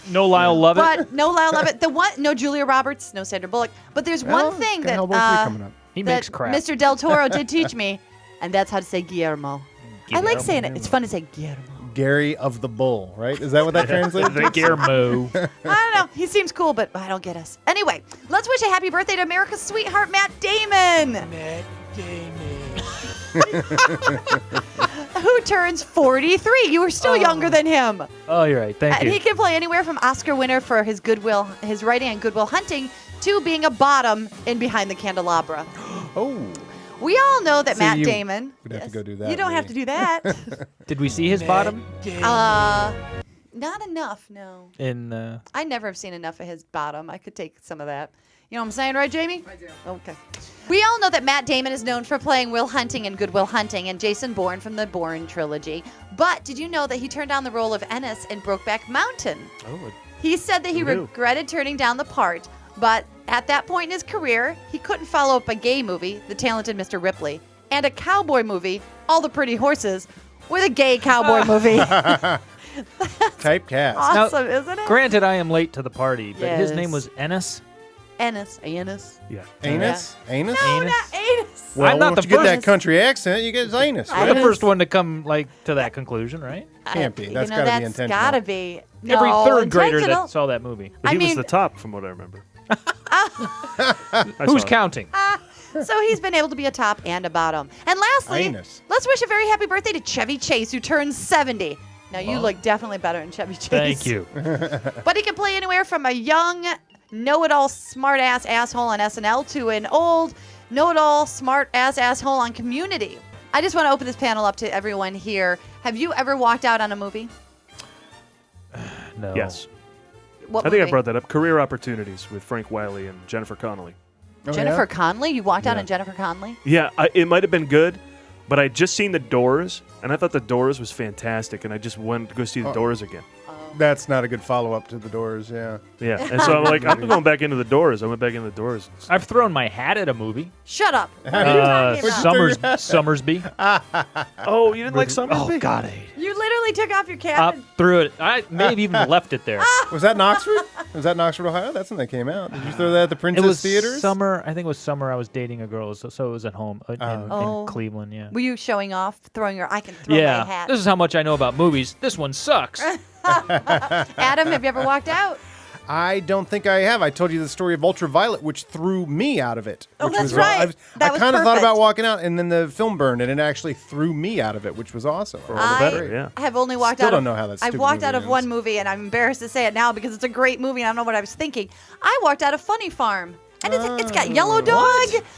No Lyle Lovett. But no Lyle Lovett. No Julia Roberts. No Sandra Bullock. But there's one thing got that Hellboy 3 coming up. He that makes crap. Mr. Del Toro did teach me, and that's how to say Guillermo. I like saying it. It's fun to say Guillermo. Gary of the Bull, right? Is that what that translates to? Guillermo. I don't know. He seems cool, but I don't get us. Anyway, let's wish a happy birthday to America's sweetheart, Matt Damon. Matt Damon. Who turns 43. You were still younger than him. Oh, you're right. Thank And you. he can play anywhere from Oscar winner for his writing on Good Will Hunting to being a bottom in Behind the Candelabra. Oh. We all know that See, Matt you Damon. would have to go do that, You don't have to do that. Did we see his bottom? Not enough, no. In I never have seen enough of his bottom. I could take some of that. You know what I'm saying, right, Jamie? I do. Okay. We all know that Matt Damon is known for playing Will Hunting in Good Will Hunting and Jason Bourne from the Bourne trilogy. But did you know that he turned down the role of Ennis in Brokeback Mountain? Oh, He said that he Who knew? regretted turning down the part, but at that point in his career, he couldn't follow up a gay movie, The Talented Mr. Ripley, and a cowboy movie, All the Pretty Horses, with a gay cowboy movie. Typecast. Awesome, isn't it? Granted, I am late to the party, but his name Yes. was Ennis. Anus. Yeah. Anus? Anus? No, Anus? not anus. Well, I'm not once the you get that first- country accent, you get anus. I'm Right? the first one to come to that conclusion, right? Can't be. That's you know, got to be that's intentional. gotta be. Every No, third grader intentional. that saw that movie. But I he was mean- the top, from what I remember. Who's counting? So he's been able to be a top and a bottom. And lastly, Anus. let's wish a very happy birthday to Chevy Chase, who turns 70. Now, you look definitely better than Chevy Chase. Thank you. But he can play anywhere from a young, know-it-all, smart-ass asshole on SNL to an old, know-it-all, smart-ass asshole on Community. I just want to open this panel up to everyone here. Have you ever walked out on a movie? No. Yes. What I think I movie? brought that up. Career Opportunities with Frank Wiley and Jennifer Connelly. Oh, Jennifer yeah? Connelly? You walked out Yeah. on Jennifer Connelly? Yeah, it might have been good, but I'd just seen The Doors, and I thought The Doors was fantastic, and I just wanted to go see The Doors again. That's not a good follow-up to The Doors, yeah. Yeah, and so I'm like, I'm going back into The Doors. I went back into The Doors. I've thrown my hat at a movie. Shut up. What are you talking about? Summersby. Oh, you didn't like Summersby? Oh, God, I hate it. You literally took off your cap. Threw it. I may have even left it there. Was that in Oxford? Was that in Oxford, Ohio? That's when they came out. Did you throw that at the It Princess was Theaters? summer. I think it was summer. I was dating a girl, so it was at home in Oh. Cleveland. Yeah. Were you showing off, throwing your, I can throw Yeah. my hat? This is how much I know about movies. This one sucks. Adam, have you ever walked out? I don't think I have. I told you the story of Ultraviolet, which threw me out of it. Oh, which that's was right. I was kind of thought perfect. about walking out, and then the film burned, and it actually threw me out of it, which was awesome. For all the better, yeah. I have only walked Still out don't of, know how that I've stupid walked movie out of ends. one movie, and I'm embarrassed to say it now because it's a great movie, and I don't know what I was thinking. I walked out of Funny Farm, and it's got Yellow Dog.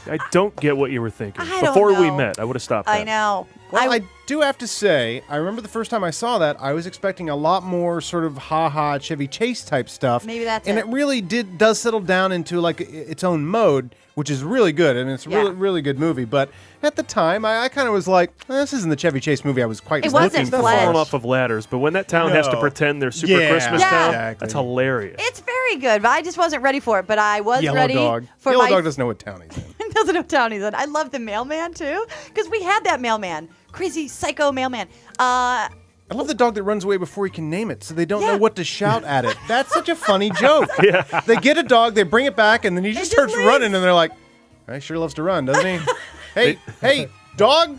I don't get what you were thinking. I don't Before we know. met, I would have stopped I that. know. Well, I do have to say, I remember the first time I saw that, I was expecting a lot more sort of ha-ha Chevy Chase type stuff. Maybe that's and it. it really does settle down into like its own mode, which is really good, and it's a really, really good movie. But at the time, I kind of was like, this isn't the Chevy Chase movie I was quite It looking wasn't for. Flash. Falling off of ladders, but when that town has to No. pretend they're super Yeah. Christmas Yeah. town, Exactly. that's hilarious. It's very good, but I just wasn't ready for it. But I was Yellow ready Dog. for Yellow my Dog doesn't know what town he's in. doesn't know town he's in. I love the mailman too, because we had that mailman, crazy psycho mailman. I love the dog that runs away before he can name it, so they don't Yeah. know what to shout at it. That's such a funny joke. Yeah. They get a dog, they bring it back, and then he just starts running, and they're like, he sure loves to run, doesn't he? hey, dog,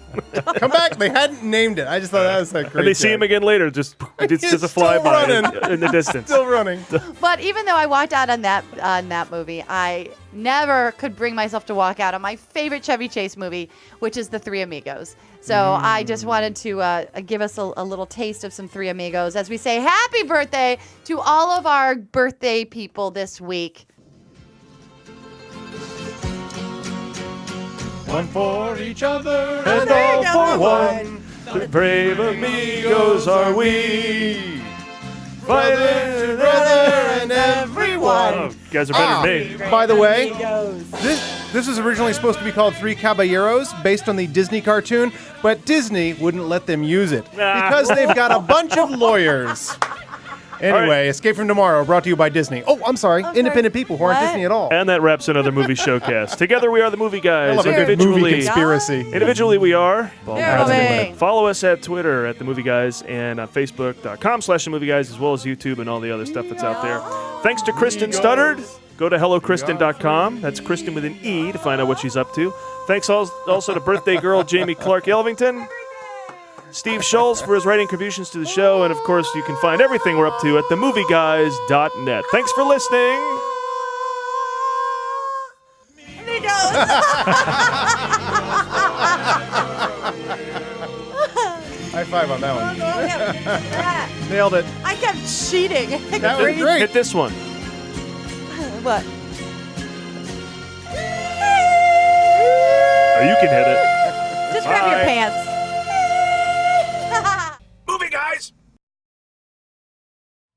come back. They hadn't named it. I just thought that was a great And they see joke. him again later, just it's He's just a still flyby running. in the distance. Still running. But even though I walked out on that movie, I never could bring myself to walk out on my favorite Chevy Chase movie, which is The Three Amigos. So I just wanted to give us a little taste of some Three Amigos as we say happy birthday to all of our birthday people this week. One for each other And all for one, the brave amigos are we. Fighting together and everyone. Oh, you guys are better than me. By the way, this was originally supposed to be called Three Caballeros, based on the Disney cartoon, but Disney wouldn't let them use it because they've got a bunch of lawyers. Anyway, Escape from Tomorrow, brought to you by Disney. Oh, I'm sorry, independent people who aren't What? Disney at all. And that wraps another movie showcast. Together we are the movie I guys. love a good movie conspiracy. Individually we are. Movie. Follow us at Twitter at The Movie Guys and on Facebook.com/The Movie Guys, as well as YouTube and all the other stuff that's out there. Thanks to Kristen Studard. Go to HelloKristen.com. That's Kristen with an E to find out what she's up to. Thanks also to birthday girl Jamie Clark-Yelvington. Steve Schultz for his writing contributions to the show. And, of course, you can find everything we're up to at themovieguys.net. Thanks for listening. High five on that one. Nailed it. I kept cheating. That was great. Hit this one. What? Oh, you can hit it. Just grab your Bye. pants.